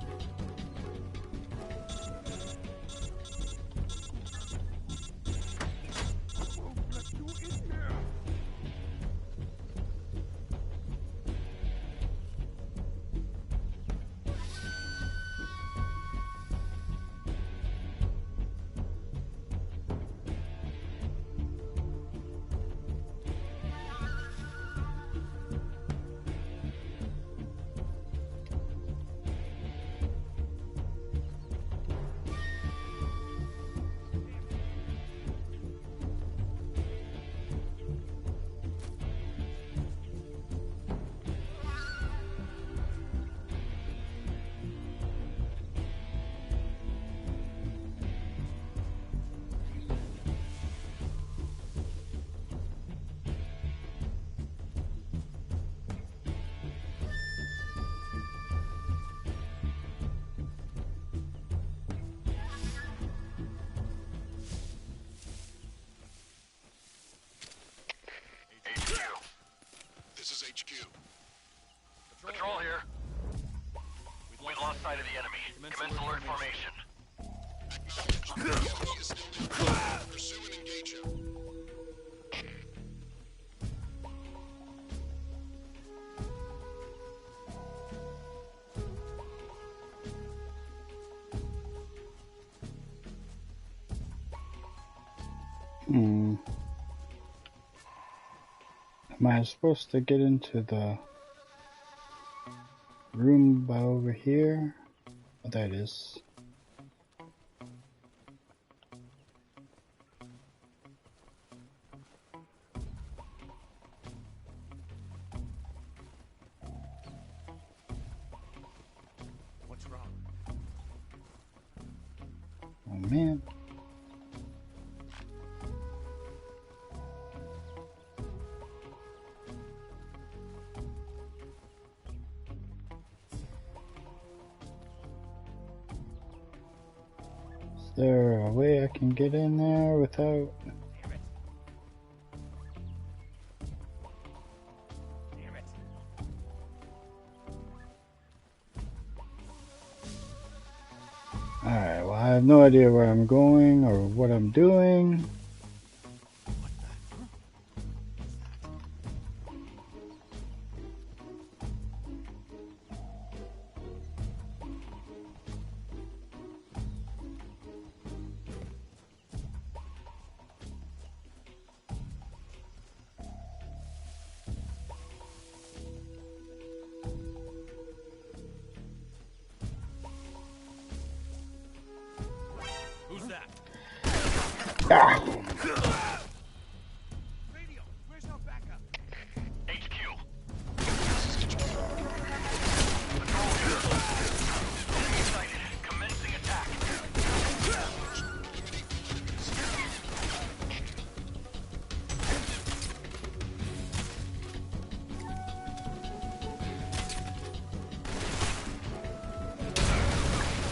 Am I supposed to get into the room by over here? Oh, there it is. What's wrong? Oh man. Is there a way I can get in there without... Damn it. Damn it. Alright, well I have no idea where I'm going or what I'm doing. Who's that? Ah! Radio, where's our backup? HQ. Patrol here. Enemy sighted. Commencing attack.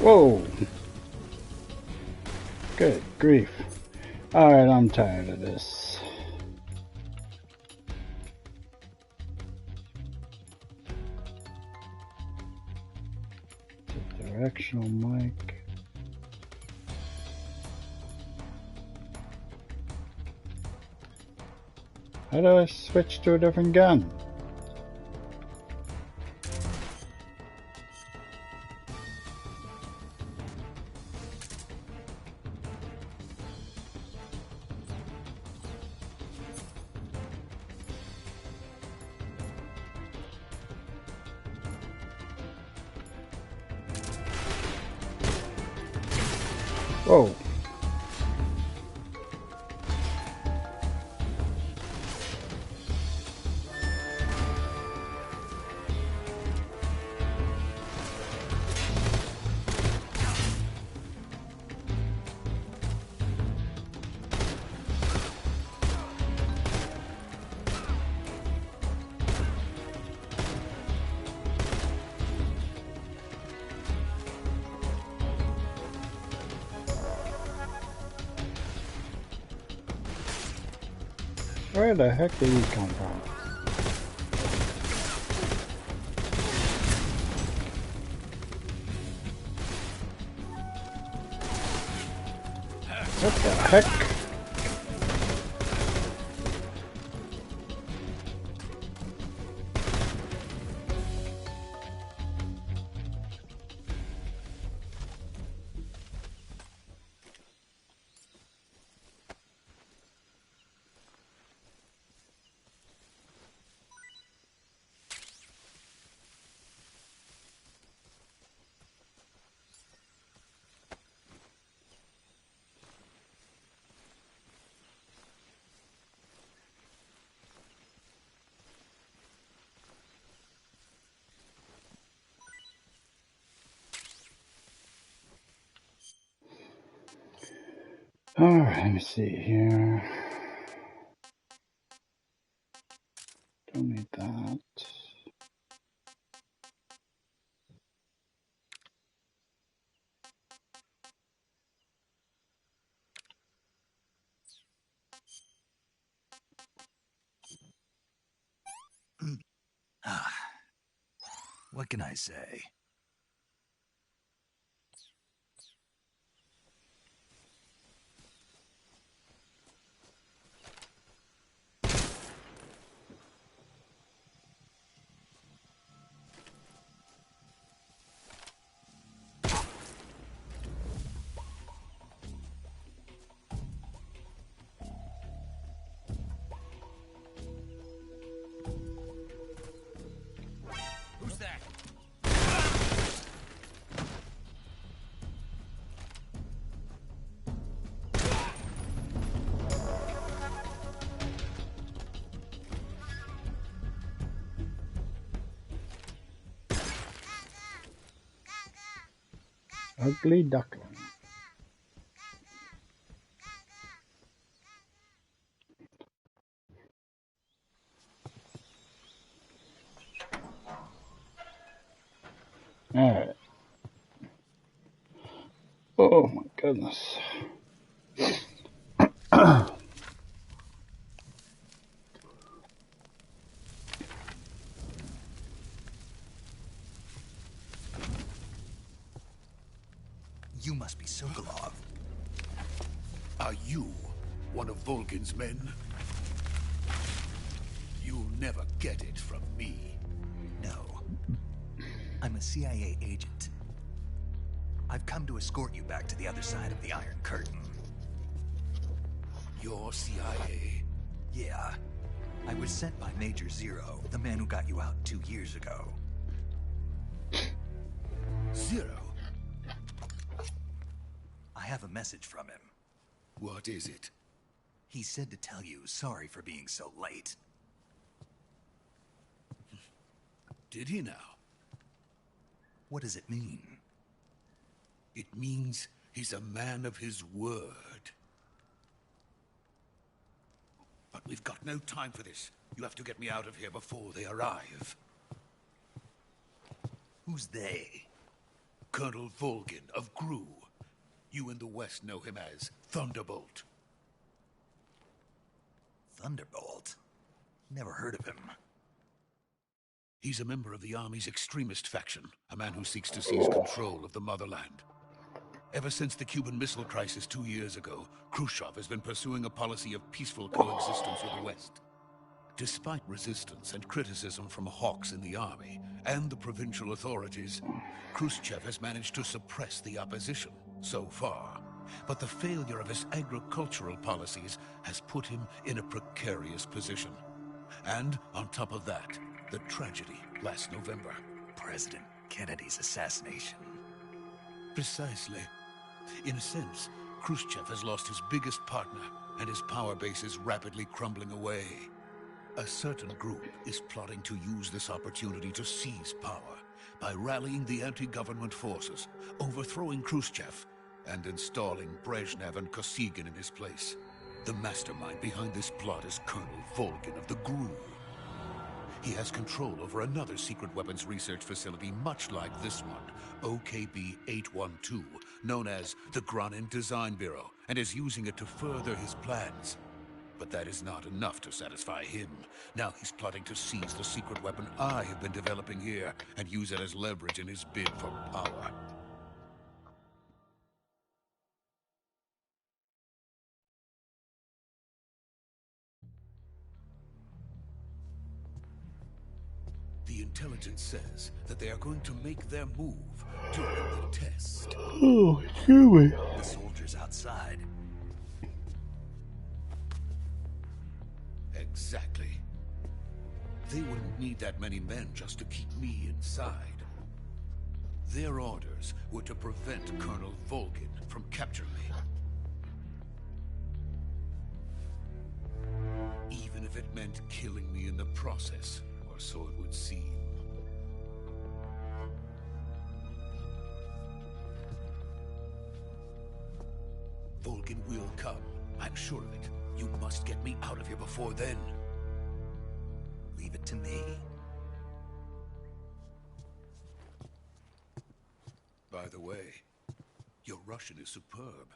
Whoa! Good grief. Alright, I'm tired of this. The directional mic. How do I switch to a different gun? Whoa. Where the heck did these come from? What the heck? Alright, let me see here. Don't need that. What can I say? Ugly duckling. Alright. Oh my goodness. You must be Sokolov. Are you one of Volgin's men? You'll never get it from me. No. I'm a CIA agent. I've come to escort you back to the other side of the Iron Curtain. You're CIA? Yeah. I was sent by Major Zero, the man who got you out 2 years ago. Zero? I have a message from him. What is it? He said to tell you sorry for being so late. Did he now? What does it mean? It means he's a man of his word. But we've got no time for this. You have to get me out of here before they arrive. Who's they? Colonel Volgin of GRU. You in the West know him as Thunderbolt. Thunderbolt? Never heard of him. He's a member of the Army's extremist faction, a man who seeks to seize control of the motherland. Ever since the Cuban Missile Crisis 2 years ago, Khrushchev has been pursuing a policy of peaceful coexistence with the West. Despite resistance and criticism from hawks in the army and the provincial authorities, Khrushchev has managed to suppress the opposition so far. But the failure of his agricultural policies has put him in a precarious position. And on top of that, the tragedy last November. President Kennedy's assassination. Precisely. In a sense, Khrushchev has lost his biggest partner, and his power base is rapidly crumbling away. A certain group is plotting to use this opportunity to seize power by rallying the anti-government forces, overthrowing Khrushchev, and installing Brezhnev and Kosygin in his place. The mastermind behind this plot is Colonel Volgin of the GRU. He has control over another secret weapons research facility much like this one, OKB-812, known as the Granin Design Bureau, and is using it to further his plans. But that is not enough to satisfy him. Now he's plotting to seize the secret weapon I have been developing here and use it as leverage in his bid for power. The intelligence says that they are going to make their move during the test. Oh, excuse me. The soldiers outside. Exactly. They wouldn't need that many men just to keep me inside. Their orders were to prevent Colonel Volgin from capturing me. Even if it meant killing me in the process, or so it would seem. Volgin will come. I'm sure of it. You must get me out of here before then. Leave it to me. By the way, your Russian is superb.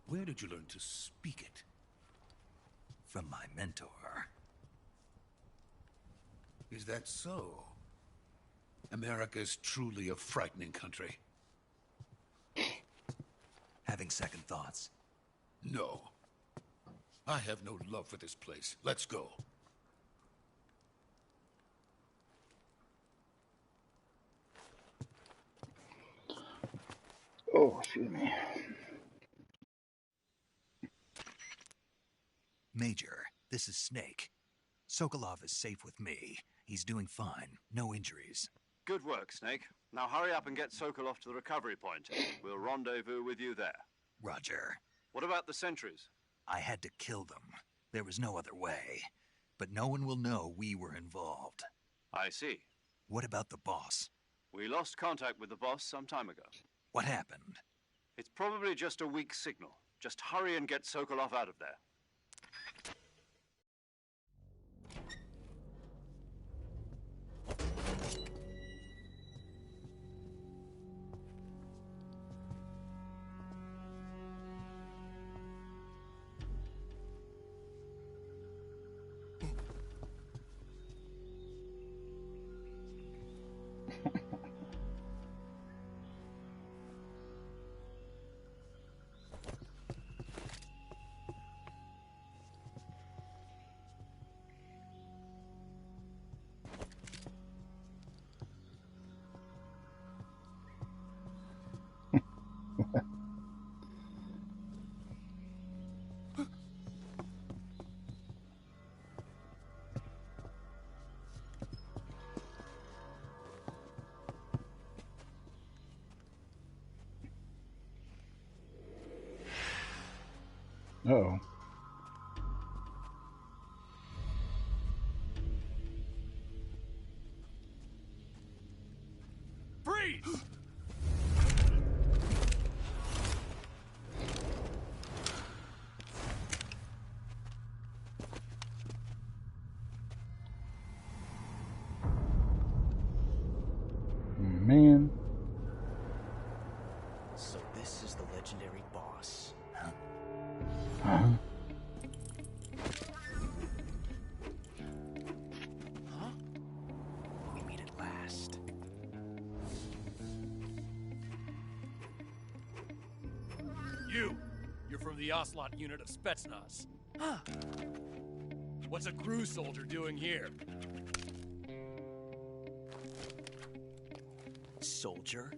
Where did you learn to speak it? From my mentor. Is that so? America is truly a frightening country. Having second thoughts? No. I have no love for this place. Let's go. Oh, excuse me. Major, this is Snake. Sokolov is safe with me. He's doing fine. No injuries. Good work, Snake. Now hurry up and get Sokolov to the recovery point. We'll rendezvous with you there. Roger. What about the sentries? I had to kill them. There was no other way. But no one will know we were involved. I see. What about the boss? We lost contact with the boss some time ago. What happened? It's probably just a weak signal. Just hurry and get Sokolov out of there. Uh-oh. Freeze! Man. So this is the legendary boss. Uh-huh. Huh? We meet at last. You're from the Ocelot unit of Spetsnaz. Huh. What's a crew soldier doing here? Soldier?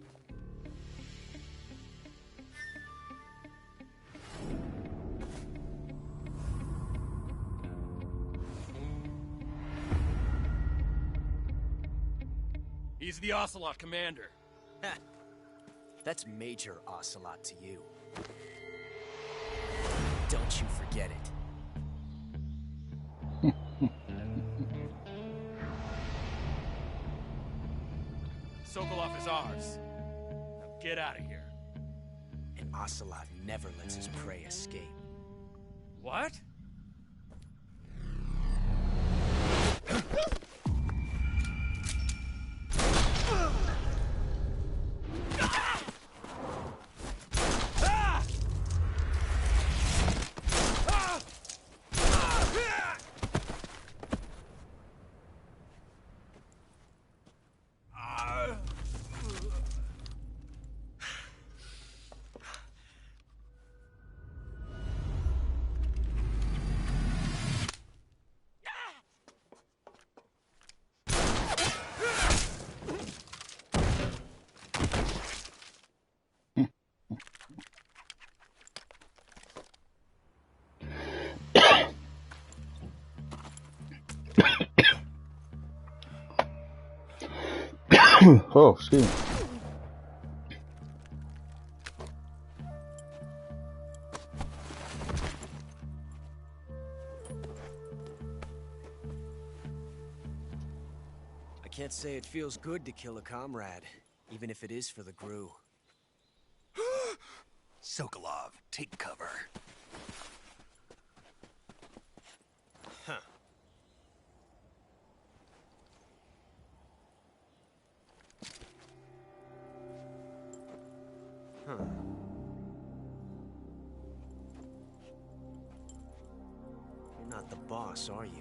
He's the Ocelot commander. Ha! That's Major Ocelot to you. Don't you forget it. Sokolov is ours. Now get out of here. And Ocelot never lets his prey escape. What? Oh, excuse me. I can't say it feels good to kill a comrade, even if it is for the GRU. Sokolov, take cover. Huh. Huh. You're not the boss, are you?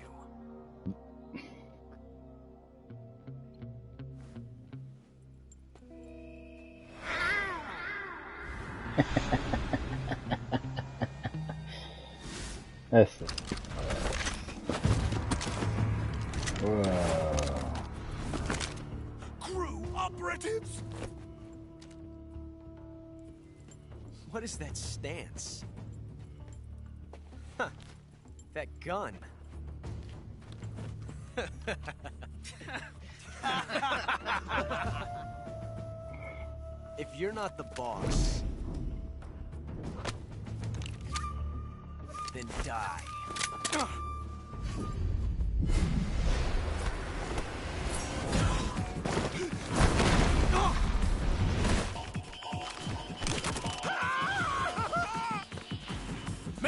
That's it. Whoa. GRU operatives? What is that stance? Huh. That gun. If you're not the boss, then die.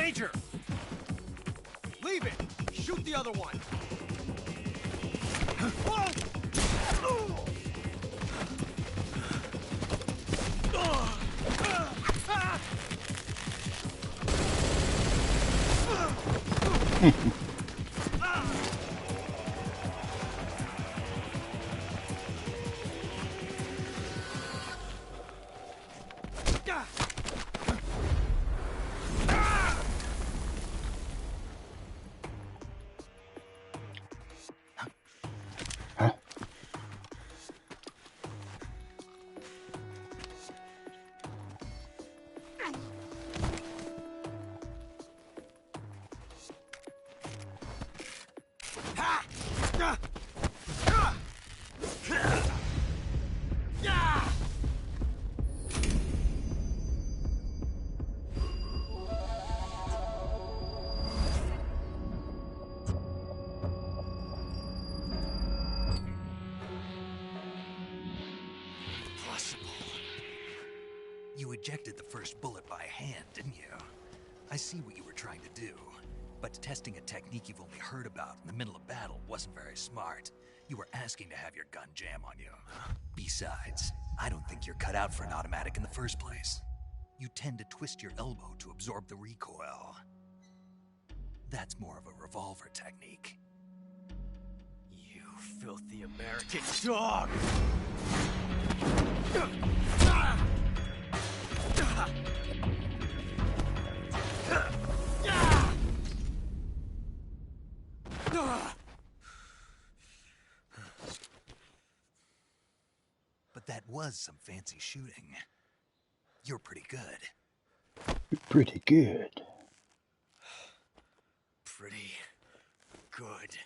Danger! Leave it! Shoot the other one! You ejected the first bullet by hand, didn't you? I see what you were trying to do. But testing a technique you've only heard about in the middle of battle wasn't very smart. You were asking to have your gun jam on you. Besides, I don't think you're cut out for an automatic in the first place. You tend to twist your elbow to absorb the recoil. That's more of a revolver technique. You filthy American dog! But that was some fancy shooting. You're pretty good. Pretty good. Pretty good.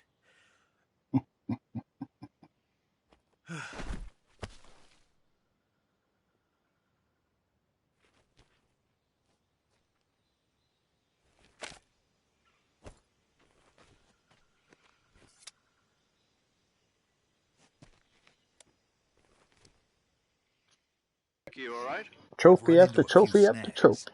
You all right? Trophy Run after into a few trophy after snags. trophy.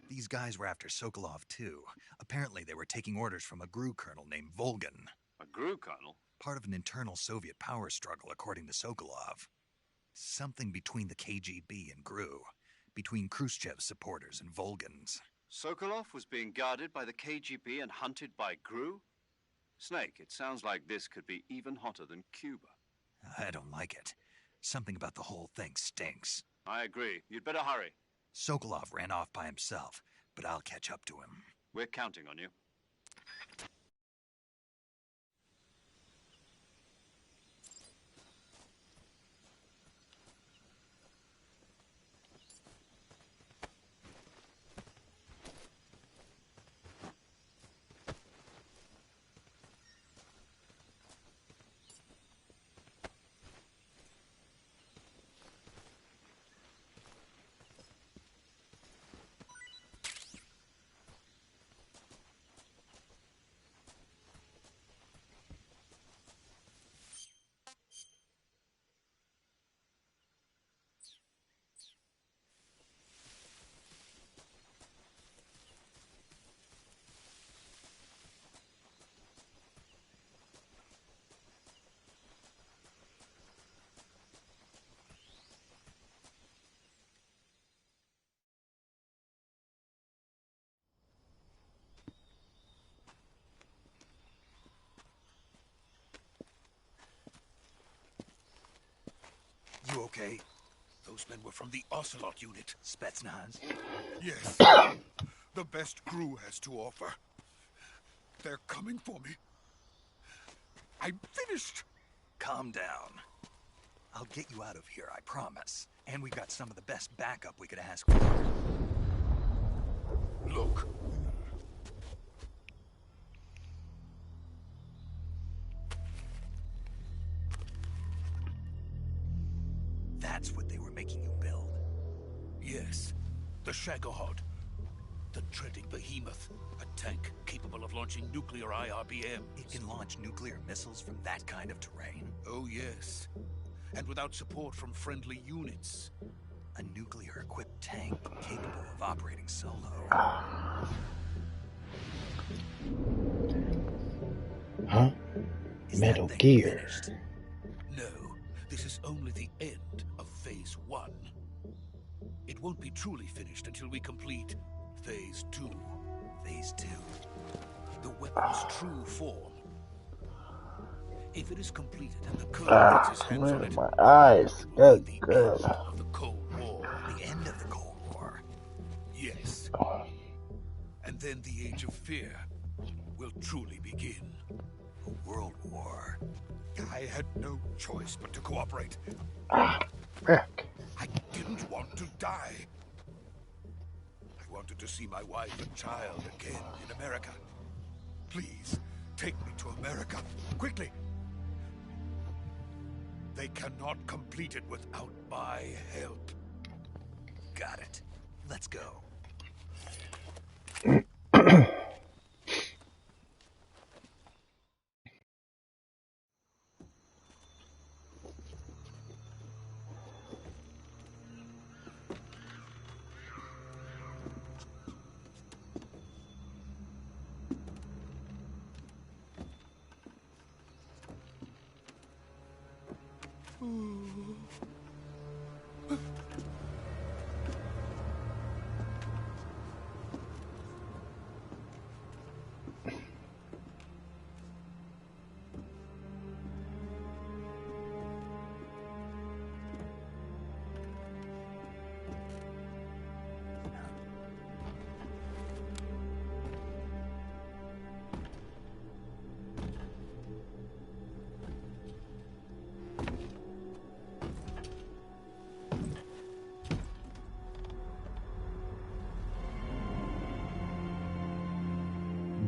These guys were after Sokolov too. Apparently they were taking orders from a GRU colonel named Volgan. A GRU colonel? Part of an internal Soviet power struggle, according to Sokolov. Something between the KGB and GRU. Between Khrushchev's supporters and Volgan's. Sokolov was being guarded by the KGB and hunted by GRU? Snake, it sounds like this could be even hotter than Cuba. I don't like it. Something about the whole thing stinks. I agree. You'd better hurry. Sokolov ran off by himself, but I'll catch up to him. We're counting on you. You okay? Those men were from the Ocelot unit. Spetsnaz? Yes. The best GRU has to offer. They're coming for me. I'm finished. Calm down. I'll get you out of here, I promise. And we've got some of the best backup we could ask for. Look. That's what they were making you build? Yes. The Shagohod. The treading behemoth. A tank capable of launching nuclear IRBMs. It can launch nuclear missiles from that kind of terrain? Oh, yes. And without support from friendly units. A nuclear-equipped tank capable of operating solo. Huh? Is Metal that thing Gear. finished? No, this is only the end of Phase 1. It won't be truly finished until we complete Phase 2. Phase 2. The weapon's true form. If it is completed and the Colonel gets his hands on it, My eyes. it will Good, be the good. end of the Cold War. The end of the Cold War. Yes. And then the Age of Fear will truly begin. A world war. I had no choice but to cooperate. Frick. I didn't want to die. I wanted to see my wife and child again in America. Please, take me to America, quickly. They cannot complete it without my help. Got it. Let's go.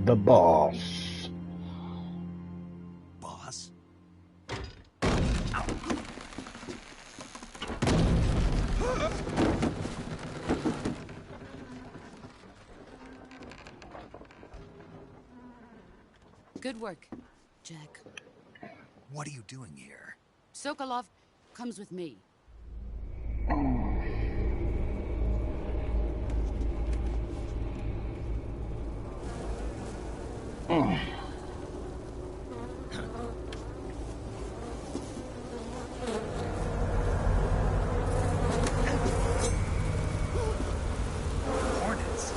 The boss. Boss? Good work, Jack. What are you doing here? Sokolov comes with me. Hornets.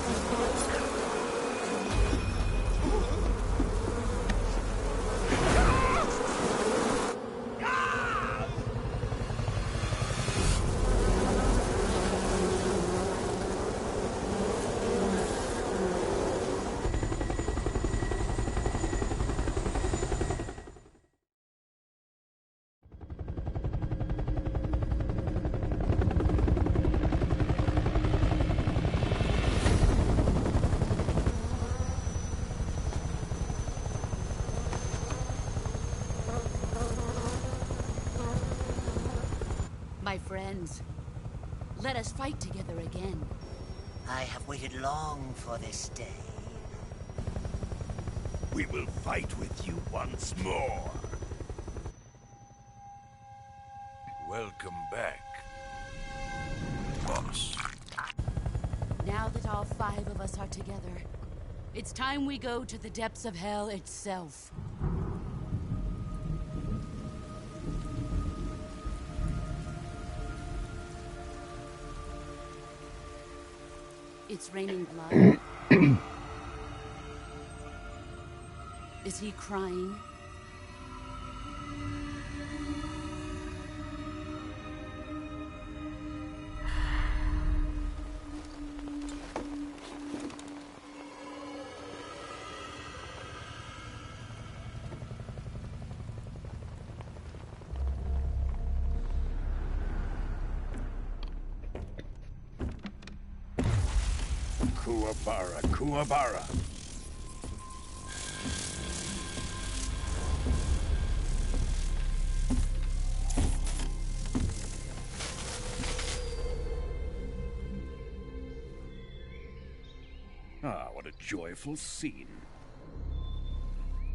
My friends, let us fight together again. I have waited long for this day. We will fight with you once more. Welcome back, boss. Now that all 5 of us are together, it's time we go to the depths of hell itself. It's raining blood. Is he crying? Kuwabara, Kuwabara. Ah, what a joyful scene.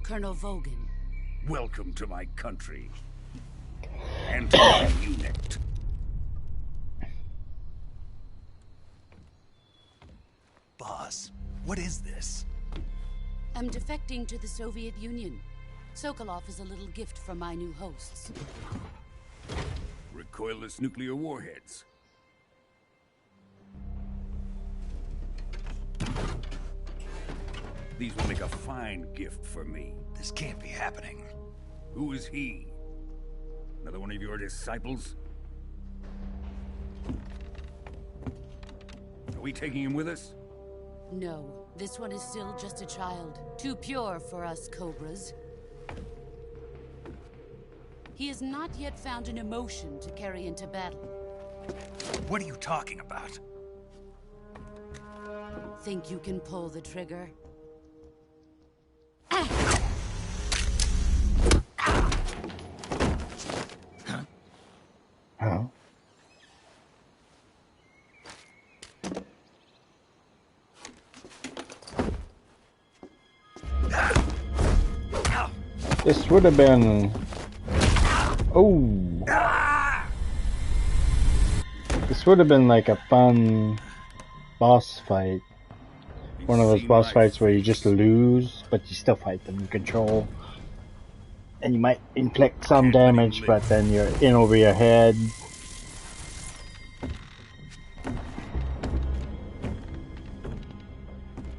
Colonel Vogan. Welcome to my country. And to my unit. Boss, what is this? am defecting to the Soviet Union. Sokolov is a little gift from my new hosts. Recoilless nuclear warheads. These will make a fine gift for me. This can't be happening. Who is he? Another one of your disciples? Are we taking him with us? No, this one is still just a child. Too pure for us Cobras. He has not yet found an emotion to carry into battle. What are you talking about? Think you can pull the trigger? Huh? This would have been... Oh! This would have been like a fun boss fight. One of those boss fights where you just lose, but you still fight them. You control. And you might inflict some damage, but then you're in over your head.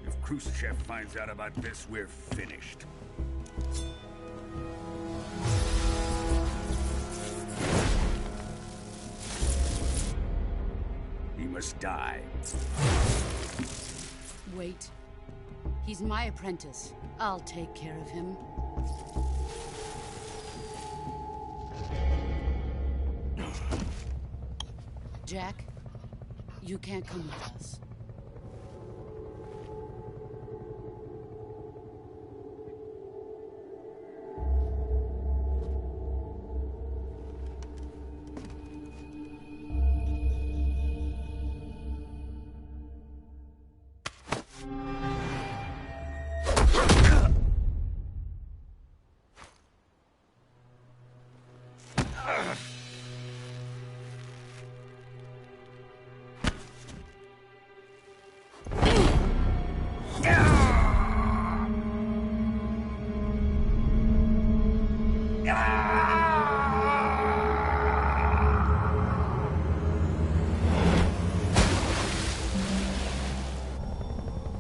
If Khrushchev finds out about this, we're finished. He must die. Wait. He's my apprentice. I'll take care of him. Jack, you can't come with us.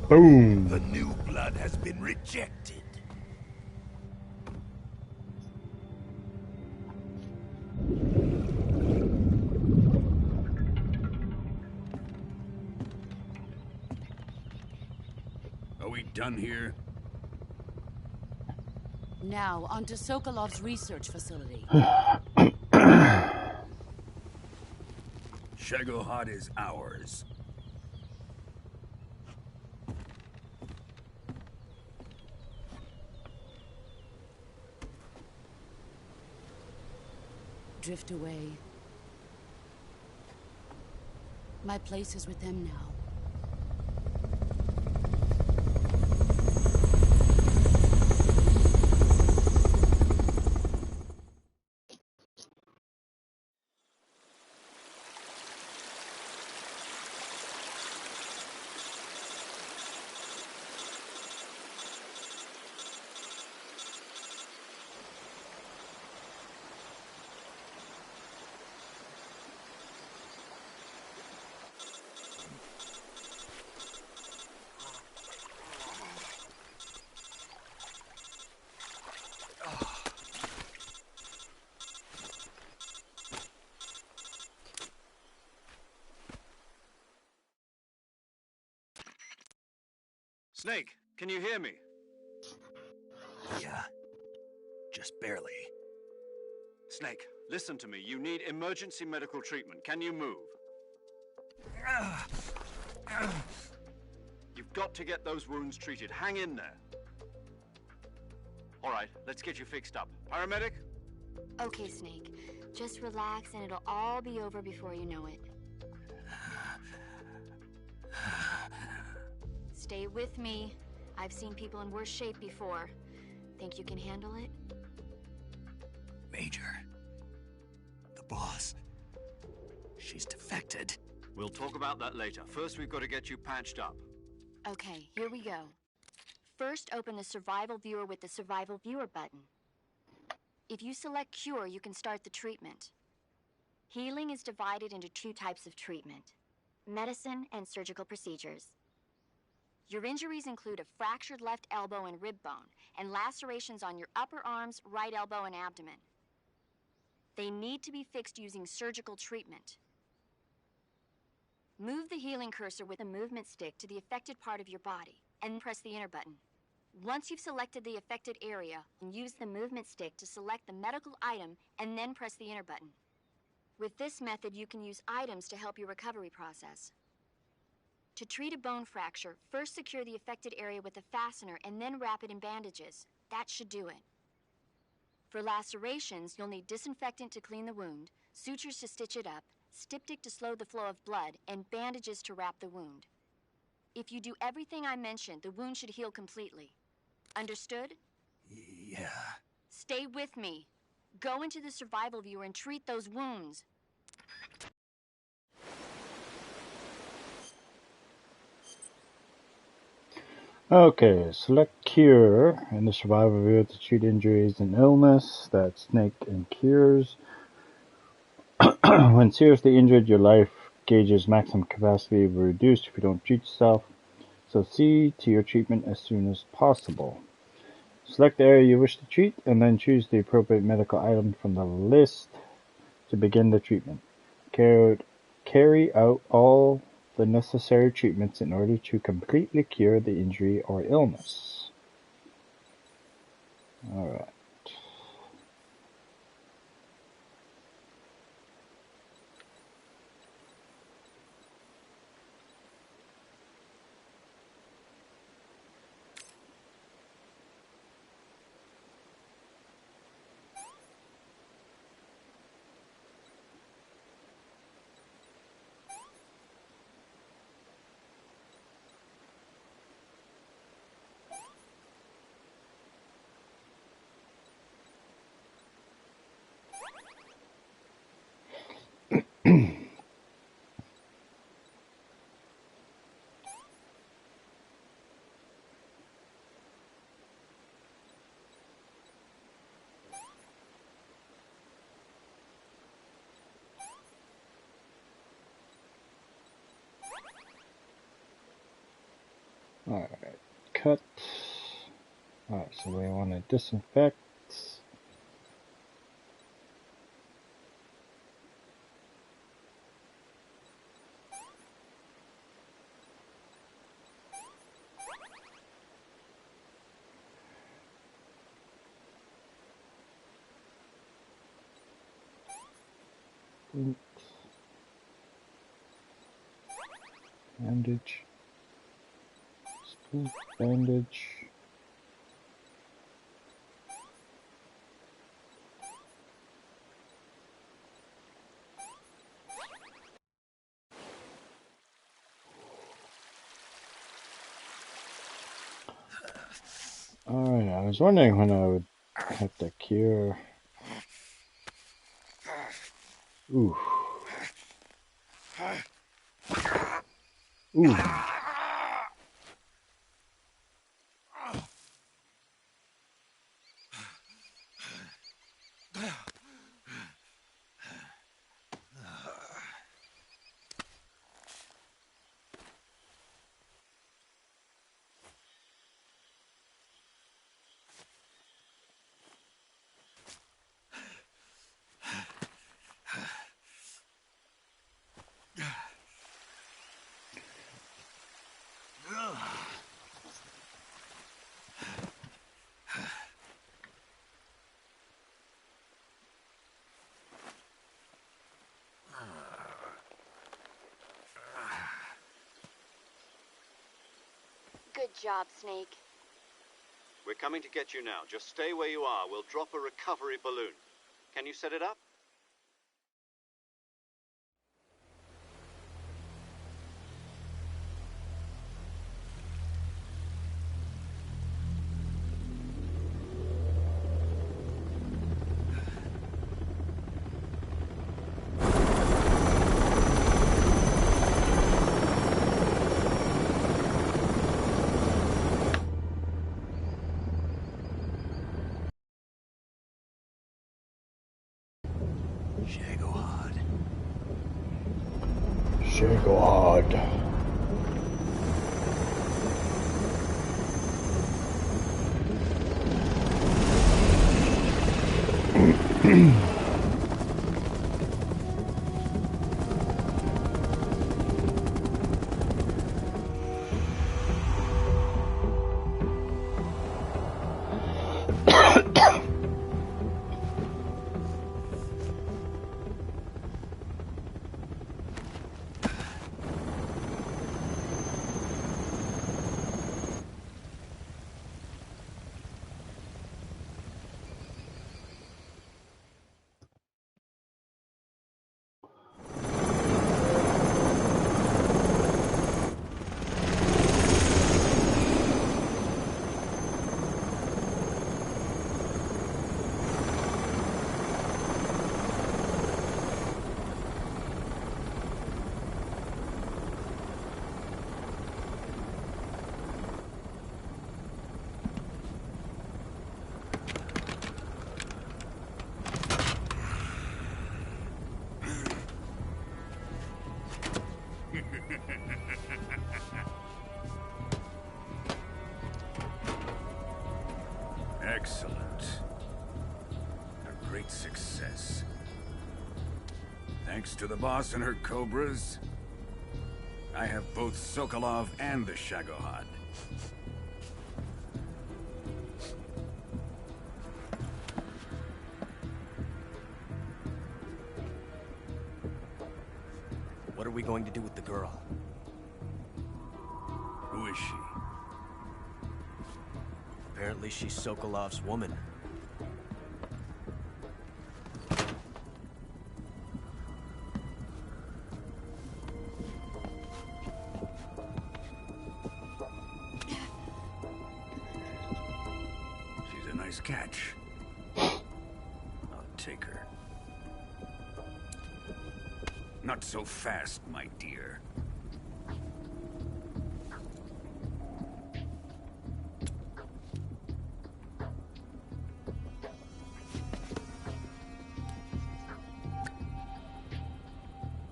Boom! The new blood has been rejected. Are we done here? Now, onto Sokolov's research facility. Shagohod is ours. Drift away. My place is with them now. Snake, can you hear me? Yeah. Just barely. Snake, listen to me. You need emergency medical treatment. Can you move? You've got to get those wounds treated. Hang in there. All right, let's get you fixed up. Paramedic? Okay, Snake. Just relax and it'll all be over before you know it. Stay with me. I've seen people in worse shape before. Think you can handle it? Major. The boss. She's defected. We'll talk about that later. First, we've got to get you patched up. Okay, here we go. First, open the Survival Viewer with the Survival Viewer button. If you select Cure, you can start the treatment. Healing is divided into 2 types of treatment: medicine and surgical procedures. Your injuries include a fractured left elbow and rib bone, and lacerations on your upper arms, right elbow, and abdomen. They need to be fixed using surgical treatment. Move the healing cursor with a movement stick to the affected part of your body, and press the enter button. Once you've selected the affected area, use the movement stick to select the medical item, and then press the enter button. With this method, you can use items to help your recovery process. To treat a bone fracture, first secure the affected area with a fastener and then wrap it in bandages. That should do it. For lacerations, you'll need disinfectant to clean the wound, sutures to stitch it up, styptic to slow the flow of blood, and bandages to wrap the wound. If you do everything I mentioned, the wound should heal completely. Understood? Yeah. Stay with me. Go into the Survival Viewer and treat those wounds. Okay, select Cure in the Survival Viewer to treat injuries and illness that Snake and cures. When seriously injured, your life gauge's maximum capacity will be reduced if you don't treat yourself, so see to your treatment as soon as possible. Select the area you wish to treat, and then choose the appropriate medical item from the list to begin the treatment. Carry out all the necessary treatments in order to completely cure the injury or illness. Alright. Alright, cut. Alright, so we want to disinfect. Bandage. Spoof bandage. Alright, I was wondering when I would have to cure. Ooh. Ooh. Good job, Snake. We're coming to get you now. Just stay where you are. We'll drop a recovery balloon. Can you set it up? Alright. Excellent. A great success. Thanks to the boss and her cobras, I have both Sokolov and the Shagohod. What are we going to do with the girl? Who is she? Apparently she's Sokolov's woman. She's a nice catch. I'll take her. Not so fast, my dear.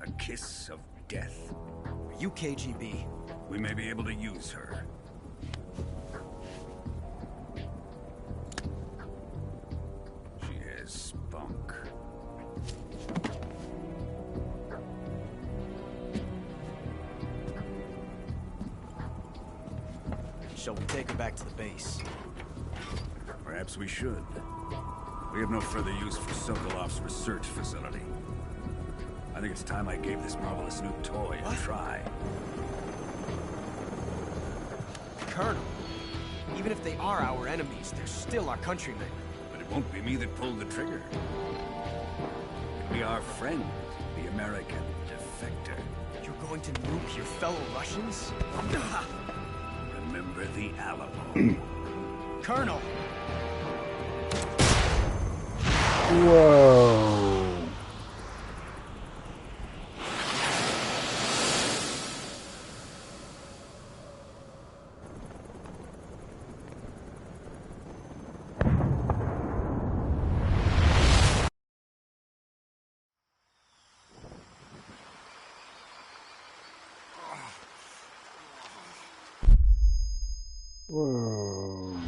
A kiss of death. Are you KGB? We may be able to use her. She has spunk. Shall we take her back to the base? Perhaps we should. We have no further use for Sokolov's research facility. I think it's time I gave this marvelous new toy a try. Colonel, even if they are our enemies, they're still our countrymen. But it won't be me that pulled the trigger. It'll be our friend, the American defector. You're going to nuke your fellow Russians? Remember the Alamo. Colonel! Whoa. Whoa.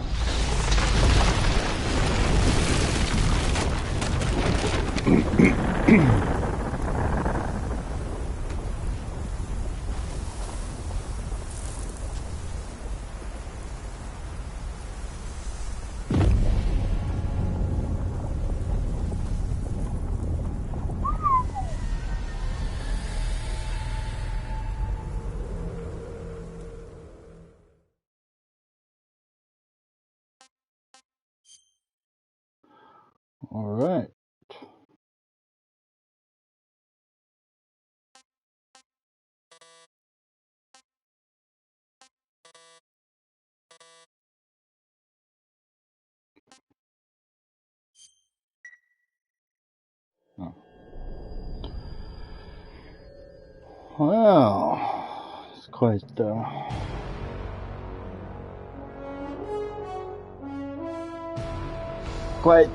All right. Oh. Well, it's quite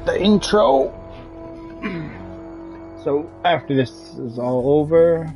the intro. So after this is all over,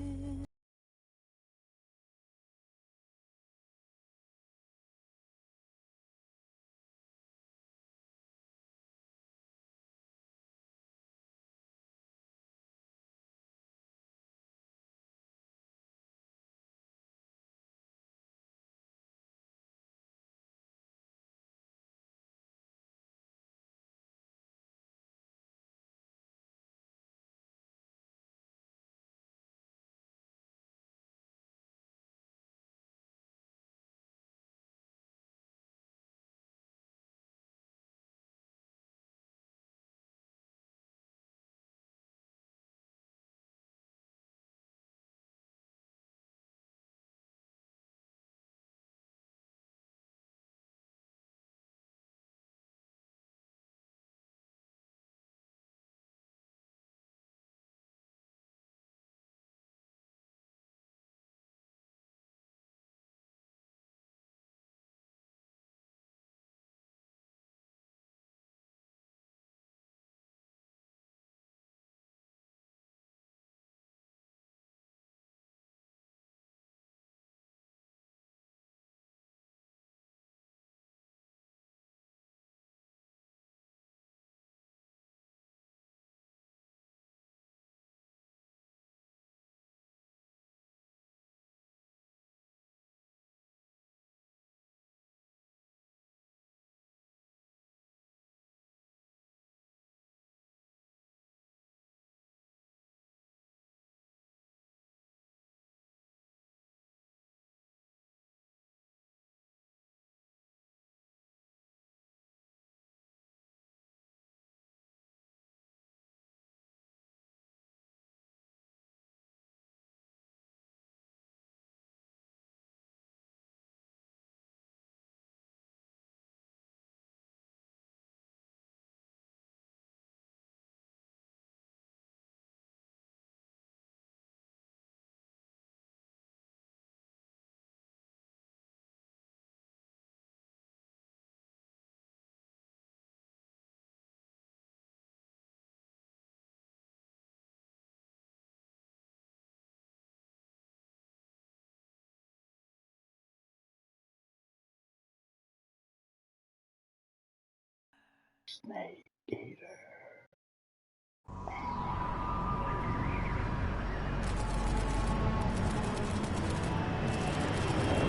Snake Eater.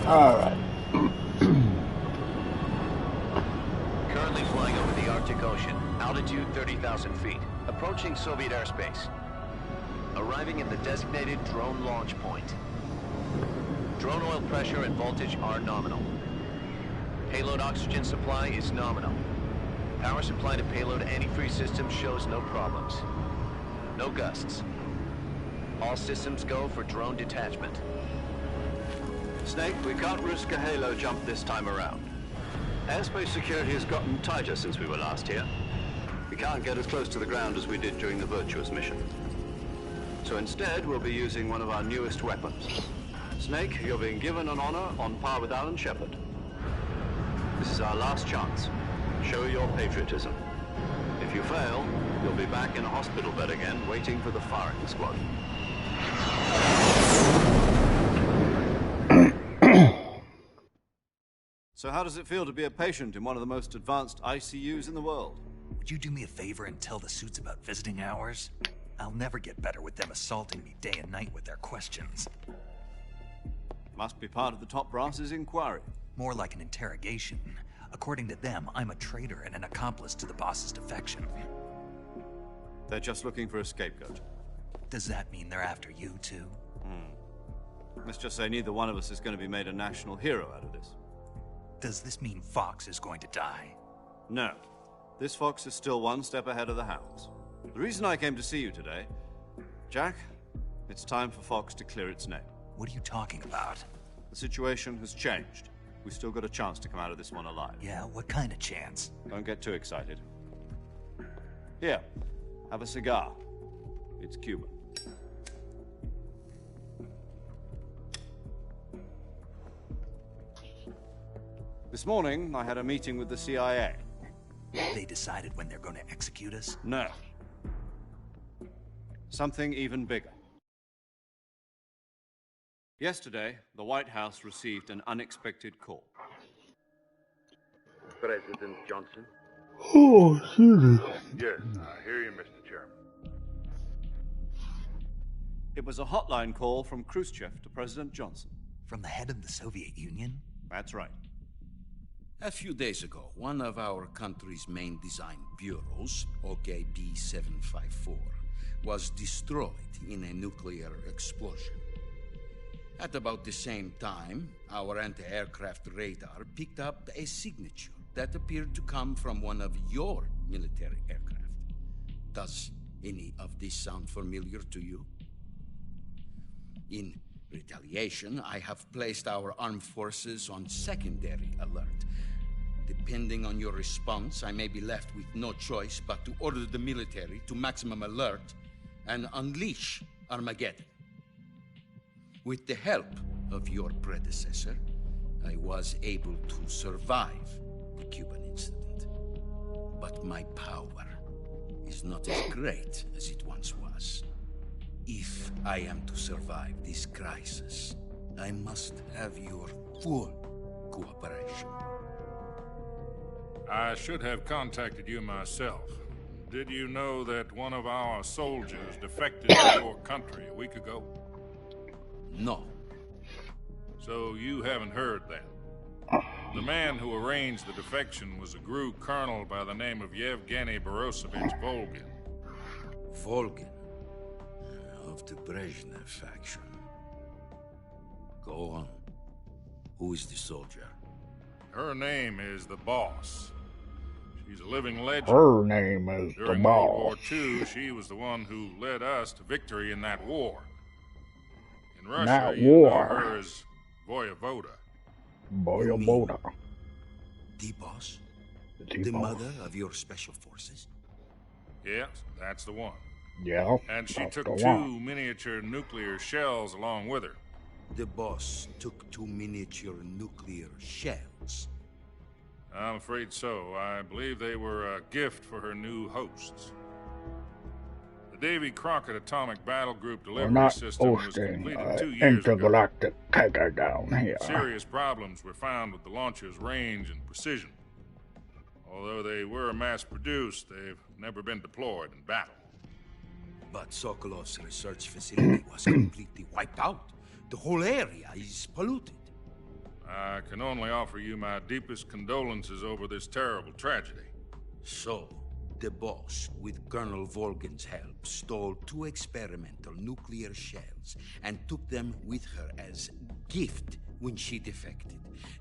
Alright. Currently flying over the Arctic Ocean, altitude 30,000 feet, approaching Soviet airspace. Arriving at the designated drone launch point. Drone oil pressure and voltage are nominal. Payload oxygen supply is nominal. Power supply to payload antifreeze system shows no problems. No gusts. All systems go for drone detachment. Snake, we can't risk a halo jump this time around. Airspace security has gotten tighter since we were last here. We can't get as close to the ground as we did during the Virtuous mission. So instead, we'll be using one of our newest weapons. Snake, you're being given an honor on par with Alan Shepard. This is our last chance. Show your patriotism. If you fail, you'll be back in a hospital bed again, waiting for the firing squad. So how does it feel to be a patient in one of the most advanced ICUs in the world? Would you do me a favor and tell the suits about visiting hours? I'll never get better with them assaulting me day and night with their questions. Must be part of the top brass's inquiry. More like an interrogation. According to them, I'm a traitor and an accomplice to the boss's defection. They're just looking for a scapegoat. Does that mean they're after you, too? Let's just say neither one of us is going to be made a national hero out of this. Does this mean Fox is going to die? No. This Fox is still one step ahead of the Hounds. The reason I came to see you today... Jack, it's time for Fox to clear its name. What are you talking about? The situation has changed. We've still got a chance to come out of this one alive. Yeah, what kind of chance? Don't get too excited. Here, have a cigar. It's Cuban. This morning, I had a meeting with the CIA. They decided when they're going to execute us? No. Something even bigger. Yesterday, the White House received an unexpected call. President Johnson? Oh, excuse Yes, I hear you, Mr. Chairman. It was a hotline call from Khrushchev to President Johnson. From the head of the Soviet Union? That's right. A few days ago, one of our country's main design bureaus, OKB-754, was destroyed in a nuclear explosion. At about the same time, our anti-aircraft radar picked up a signature that appeared to come from one of your military aircraft. Does any of this sound familiar to you? In retaliation, I have placed our armed forces on secondary alert. Depending on your response, I may be left with no choice but to order the military to maximum alert and unleash Armageddon. With the help of your predecessor, I was able to survive the Cuban incident. But my power is not as great as it once was. If I am to survive this crisis, I must have your full cooperation. I should have contacted you myself. Did you know that one of our soldiers defected to your country a week ago? No. So you haven't heard that. The man who arranged the defection was a GRU colonel by the name of Yevgeny Borosovich Volgin. Volgin? Of the Brezhnev faction. Go on. Who is the soldier? Her name is the Boss. She's a living legend. Her name is During the World War Boss. II, she was the one who led us to victory in that war. In Russia, That you know war. her as Voyevoda. Voyevoda. The Boss? The The Boss. mother of your special forces? Yes, that's the one. Yeah, And she that's took the two one. miniature nuclear shells along with her. The Boss took 2 miniature nuclear shells. I'm afraid so. I believe they were a gift for her new hosts. The Davy Crockett Atomic Battle Group We're delivery not system was hosting completed 2 years ago. intergalactic kegger down here. Serious problems were found with the launcher's range and precision. Although they were mass-produced, they've never been deployed in battle. But Sokolov's research facility was completely wiped out. The whole area is polluted. I can only offer you my deepest condolences over this terrible tragedy. So, the boss, with Colonel Volgin's help, stole 2 experimental nuclear shells and took them with her as gift when she defected.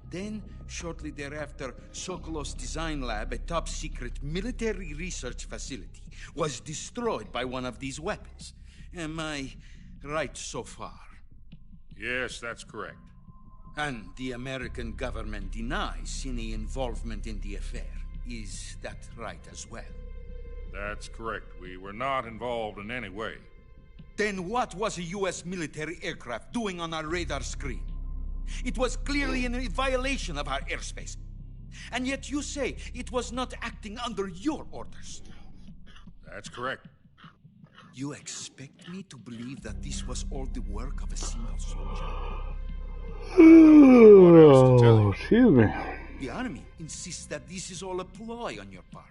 Then, shortly thereafter, Sokolov's design lab, a top-secret military research facility, was destroyed by one of these weapons. Am I right so far? Yes, that's correct. And the American government denies any involvement in the affair. Is that right as well? That's correct. We were not involved in any way. Then what was a U.S. military aircraft doing on our radar screen? It was clearly in violation of our airspace. And yet you say it was not acting under your orders. That's correct. You expect me to believe that this was all the work of a single soldier? What else to tell you? Excuse me. The army insists that this is all a ploy on your part.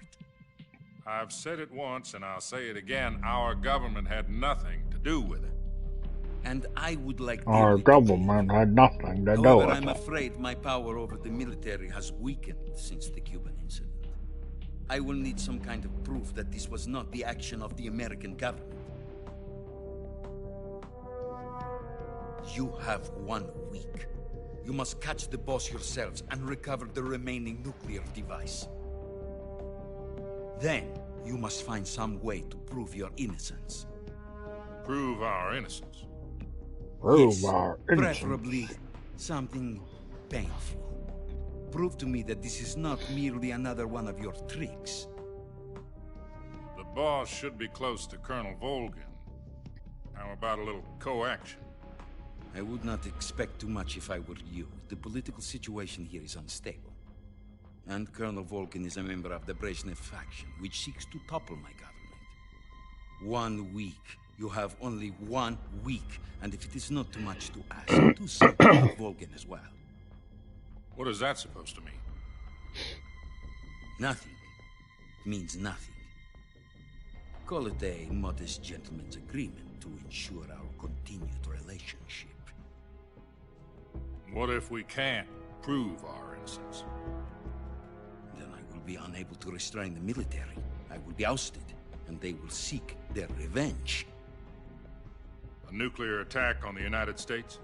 I've said it once and I'll say it again. Our government had nothing to do with it. And I would like Our government had nothing to do However, with I'm it. afraid my power over the military has weakened since the Cuban incident. I will need some kind of proof that this was not the action of the American government. You have 1 week. You must catch the boss yourselves and recover the remaining nuclear device. Then, you must find some way to prove your innocence. Prove our innocence? Prove our innocence. Preferably something painful. Prove to me that this is not merely another one of your tricks. The boss should be close to Colonel Volgin. How about a little co-action? I would not expect too much if I were you. The political situation here is unstable. And Colonel Volgin is a member of the Brezhnev faction, which seeks to topple my government. 1 week. You have only 1 week, and if it is not too much to ask, do something with Volgin as well. What is that supposed to mean? Nothing. It means nothing. Call it a modest gentleman's agreement to ensure our continued relationship. What if we can't prove our innocence? Then I will be unable to restrain the military. I will be ousted, and they will seek their revenge. A nuclear attack on the United States?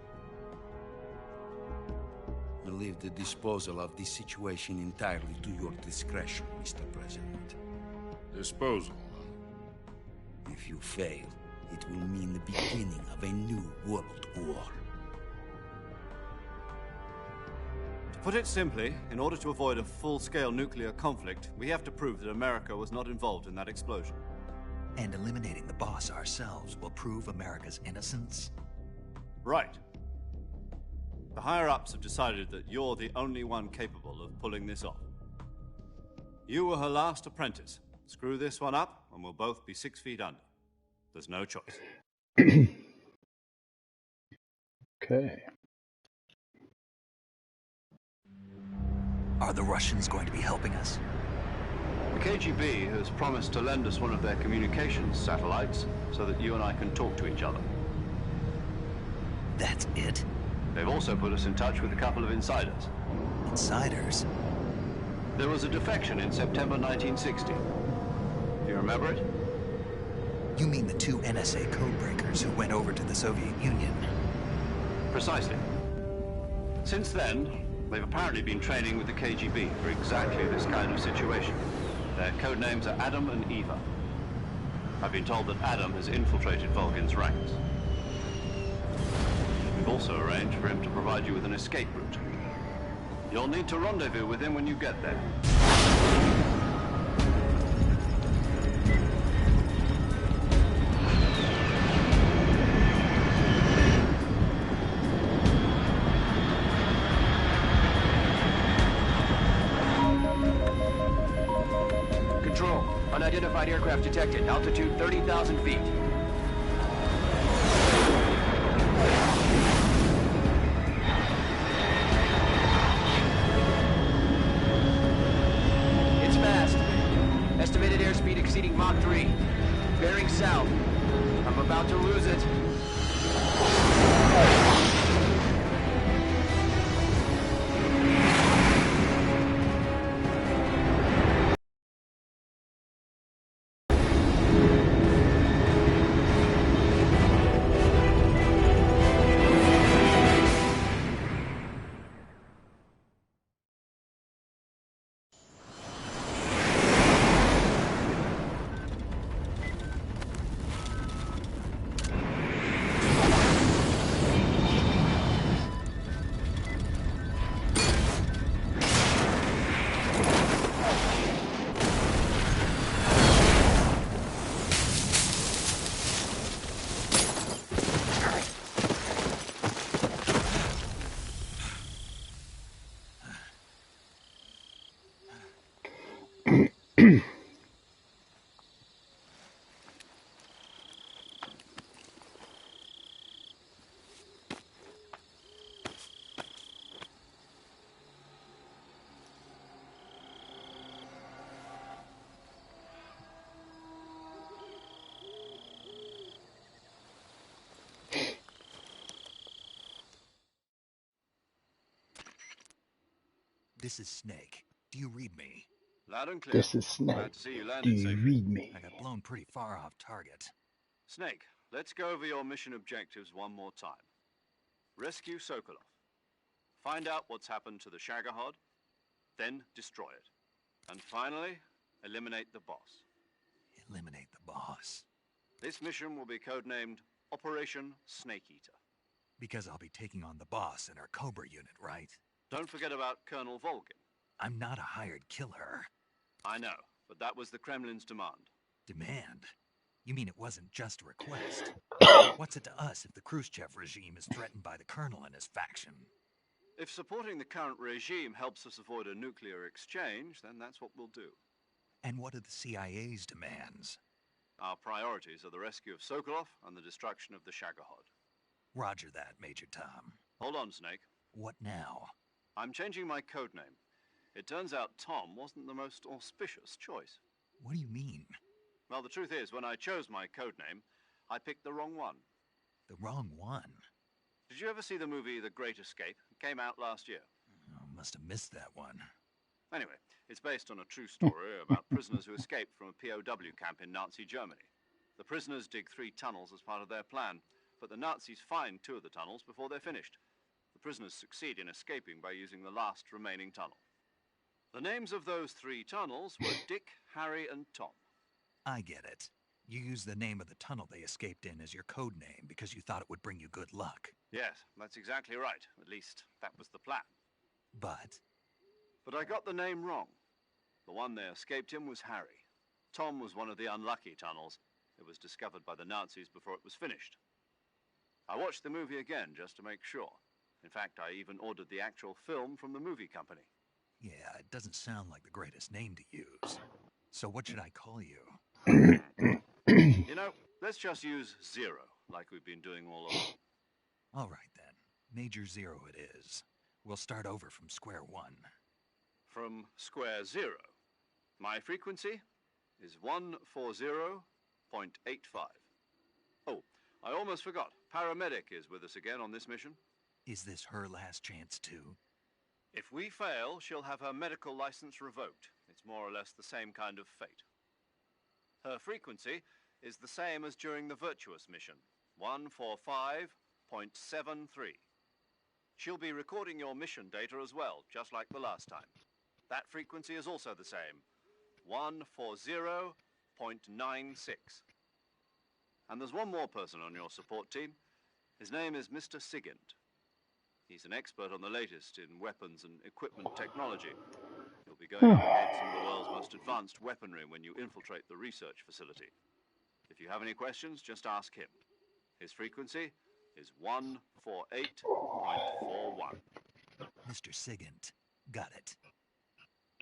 I leave the disposal of this situation entirely to your discretion, Mr. President. Disposal? If you fail, it will mean the beginning of a new world war. To put it simply, in order to avoid a full-scale nuclear conflict, we have to prove that America was not involved in that explosion. And eliminating the boss ourselves will prove America's innocence? Right. The higher-ups have decided that you're the only one capable of pulling this off. You were her last apprentice. Screw this one up, and we'll both be 6 feet under. There's no choice. Okay. Are the Russians going to be helping us? The KGB has promised to lend us one of their communications satellites so that you and I can talk to each other. That's it? They've also put us in touch with a couple of insiders. Insiders? There was a defection in September 1960. Do you remember it? You mean the 2 NSA codebreakers who went over to the Soviet Union? Precisely. Since then, they've apparently been training with the KGB for exactly this kind of situation. Their code names are Adam and Eva. I've been told that Adam has infiltrated Volgin's ranks. We've also arranged for him to provide you with an escape route. You'll need to rendezvous with him when you get there. Control. Unidentified aircraft detected. Altitude 30,000 feet. It's proceeding Mach 3. Bearing south. I'm about to lose it. This is Snake. Do you read me? Loud and clear. This is Snake. Glad to see you Do landed you safely. read me? I got blown pretty far off target. Snake, let's go over your mission objectives one more time. Rescue Sokolov. Find out what's happened to the Shagohod, then destroy it. And finally, eliminate the boss. Eliminate the boss. This mission will be codenamed Operation Snake Eater. Because I'll be taking on the boss in our Cobra unit, right? Don't forget about Colonel Volgin. I'm not a hired killer. I know, but that was the Kremlin's demand. Demand? You mean it wasn't just a request? What's it to us if the Khrushchev regime is threatened by the Colonel and his faction? If supporting the current regime helps us avoid a nuclear exchange, then that's what we'll do. And what are the CIA's demands? Our priorities are the rescue of Sokolov and the destruction of the Shagohod. Roger that, Major Tom. Hold on, Snake. What now? I'm changing my codename. It turns out Tom wasn't the most auspicious choice. What do you mean? Well, the truth is, when I chose my codename, I picked the wrong one. The wrong one? Did you ever see the movie The Great Escape? It came out last year. Oh, must have missed that one. Anyway, it's based on a true story about prisoners who escaped from a POW camp in Nazi Germany. The prisoners dig 3 tunnels as part of their plan, but the Nazis find 2 of the tunnels before they're finished. The prisoners succeed in escaping by using the last remaining tunnel. The names of those 3 tunnels were Dick, Harry, and Tom. I get it. You used the name of the tunnel they escaped in as your code name because you thought it would bring you good luck. Yes, that's exactly right. At least, that was the plan. But I got the name wrong. The one they escaped in was Harry. Tom was one of the unlucky tunnels. It was discovered by the Nazis before it was finished. I watched the movie again just to make sure. In fact, I even ordered the actual film from the movie company. yeah, it doesn't sound like the greatest name to use. So what should I call you? You know, let's just use Zero, like we've been doing all along. All right then. Major Zero it is. We'll start over from square one. From square 0. My frequency is 140.85. Oh, I almost forgot. Paramedic is with us again on this mission. Is this her last chance too? If we fail, she'll have her medical license revoked. It's more or less the same kind of fate. Her frequency is the same as during the Virtuous mission, 145.73. She'll be recording your mission data as well, just like the last time. That frequency is also the same, 140.96. And there's one more person on your support team. His name is Mr. Sigint. He's an expert on the latest in weapons and equipment technology. You'll be going up against some of the world's most advanced weaponry when you infiltrate the research facility. If you have any questions, just ask him. His frequency is 148.41. Mr. Sigint. Got it.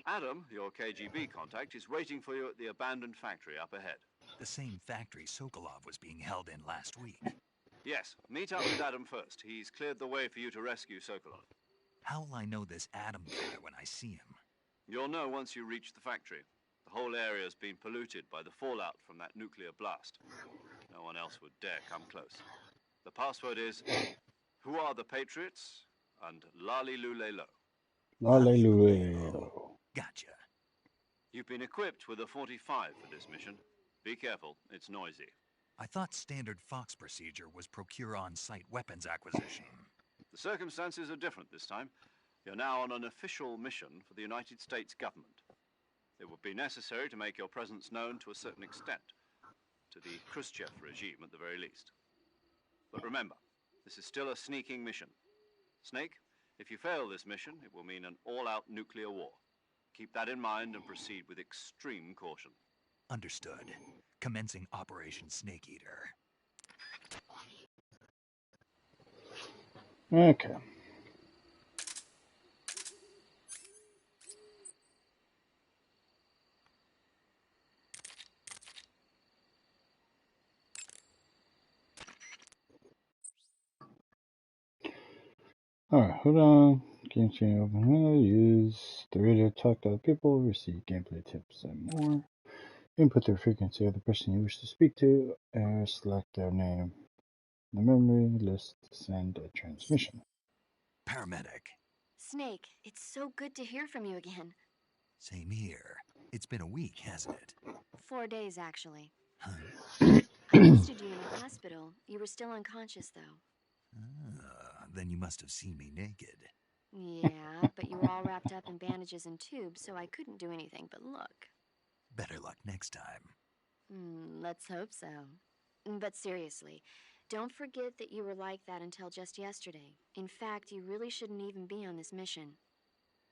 Adam, your KGB contact, is waiting for you at the abandoned factory up ahead. The same factory Sokolov was being held in last week. Yes, meet up with Adam first. He's cleared the way for you to rescue Sokolov. How will I know this Adam guy when I see him? You'll know once you reach the factory. The whole area has been polluted by the fallout from that nuclear blast. No one else would dare come close. The password is, who are the Patriots? And Lalilulelo. Hallelujah. Gotcha. You've been equipped with a 45 for this mission. Be careful, it's noisy. I thought standard Fox procedure was procure on-site weapons acquisition. The circumstances are different this time. You're now on an official mission for the United States government. It would be necessary to make your presence known to a certain extent, to the Khrushchev regime at the very least. But remember, this is still a sneaking mission. Snake, if you fail this mission, it will mean an all-out nuclear war. Keep that in mind and proceed with extreme caution. Understood. Commencing Operation Snake Eater. Okay. Alright, hold on. Game chain open here. Use the radio to talk to other people, receive gameplay tips and more. Input the frequency of the person you wish to speak to, and select their name. The memory list, send a transmission. Paramedic. Snake, it's so good to hear from you again. Same here. It's been a week, hasn't it? 4 days, actually. I visited you in the hospital. You were still unconscious, though. Then you must have seen me naked. Yeah, but you were all wrapped up in bandages and tubes, so I couldn't do anything but look. Better luck next time. Let's hope so. But seriously, don't forget that you were like that until just yesterday. In fact, you really shouldn't even be on this mission.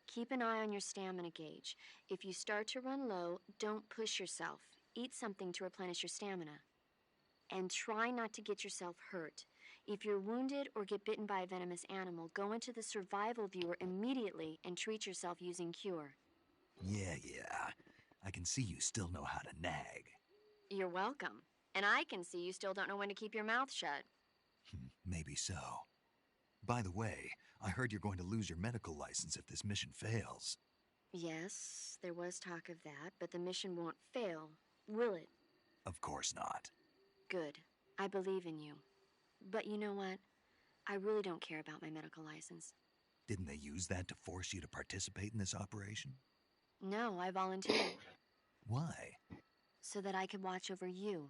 Keep an eye on your stamina gauge. If you start to run low, don't push yourself. Eat something to replenish your stamina. And try not to get yourself hurt. If you're wounded or get bitten by a venomous animal, go into the survival viewer immediately and treat yourself using Cure. Yeah. I can see you still know how to nag. You're welcome. And I can see you still don't know when to keep your mouth shut. Maybe so. By the way, I heard you're going to lose your medical license if this mission fails. Yes, there was talk of that, but the mission won't fail, will it? Of course not. Good. I believe in you. But you know what? I really don't care about my medical license. Didn't they use that to force you to participate in this operation? No, I volunteered. Why? So that I could watch over you.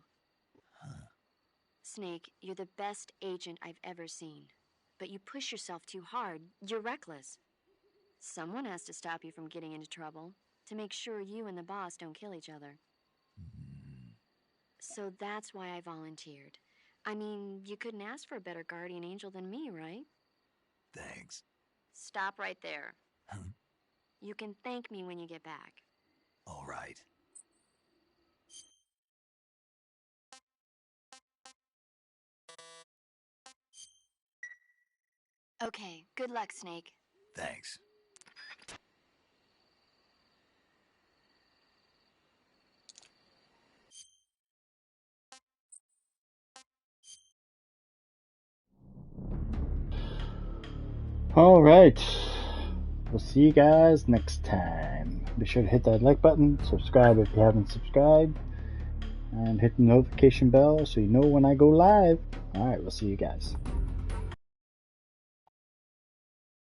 Huh. Snake, you're the best agent I've ever seen. But you push yourself too hard. You're reckless. Someone has to stop you from getting into trouble, to make sure you and the boss don't kill each other. So that's why I volunteered. I mean, you couldn't ask for a better guardian angel than me, right? Thanks. Stop right there. Huh? You can thank me when you get back. All right. Okay, good luck, Snake. Thanks. All right. We'll see you guys next time. Be sure to hit that like button, subscribe if you haven't subscribed, and hit the notification bell so you know when I go live. All right, we'll see you guys.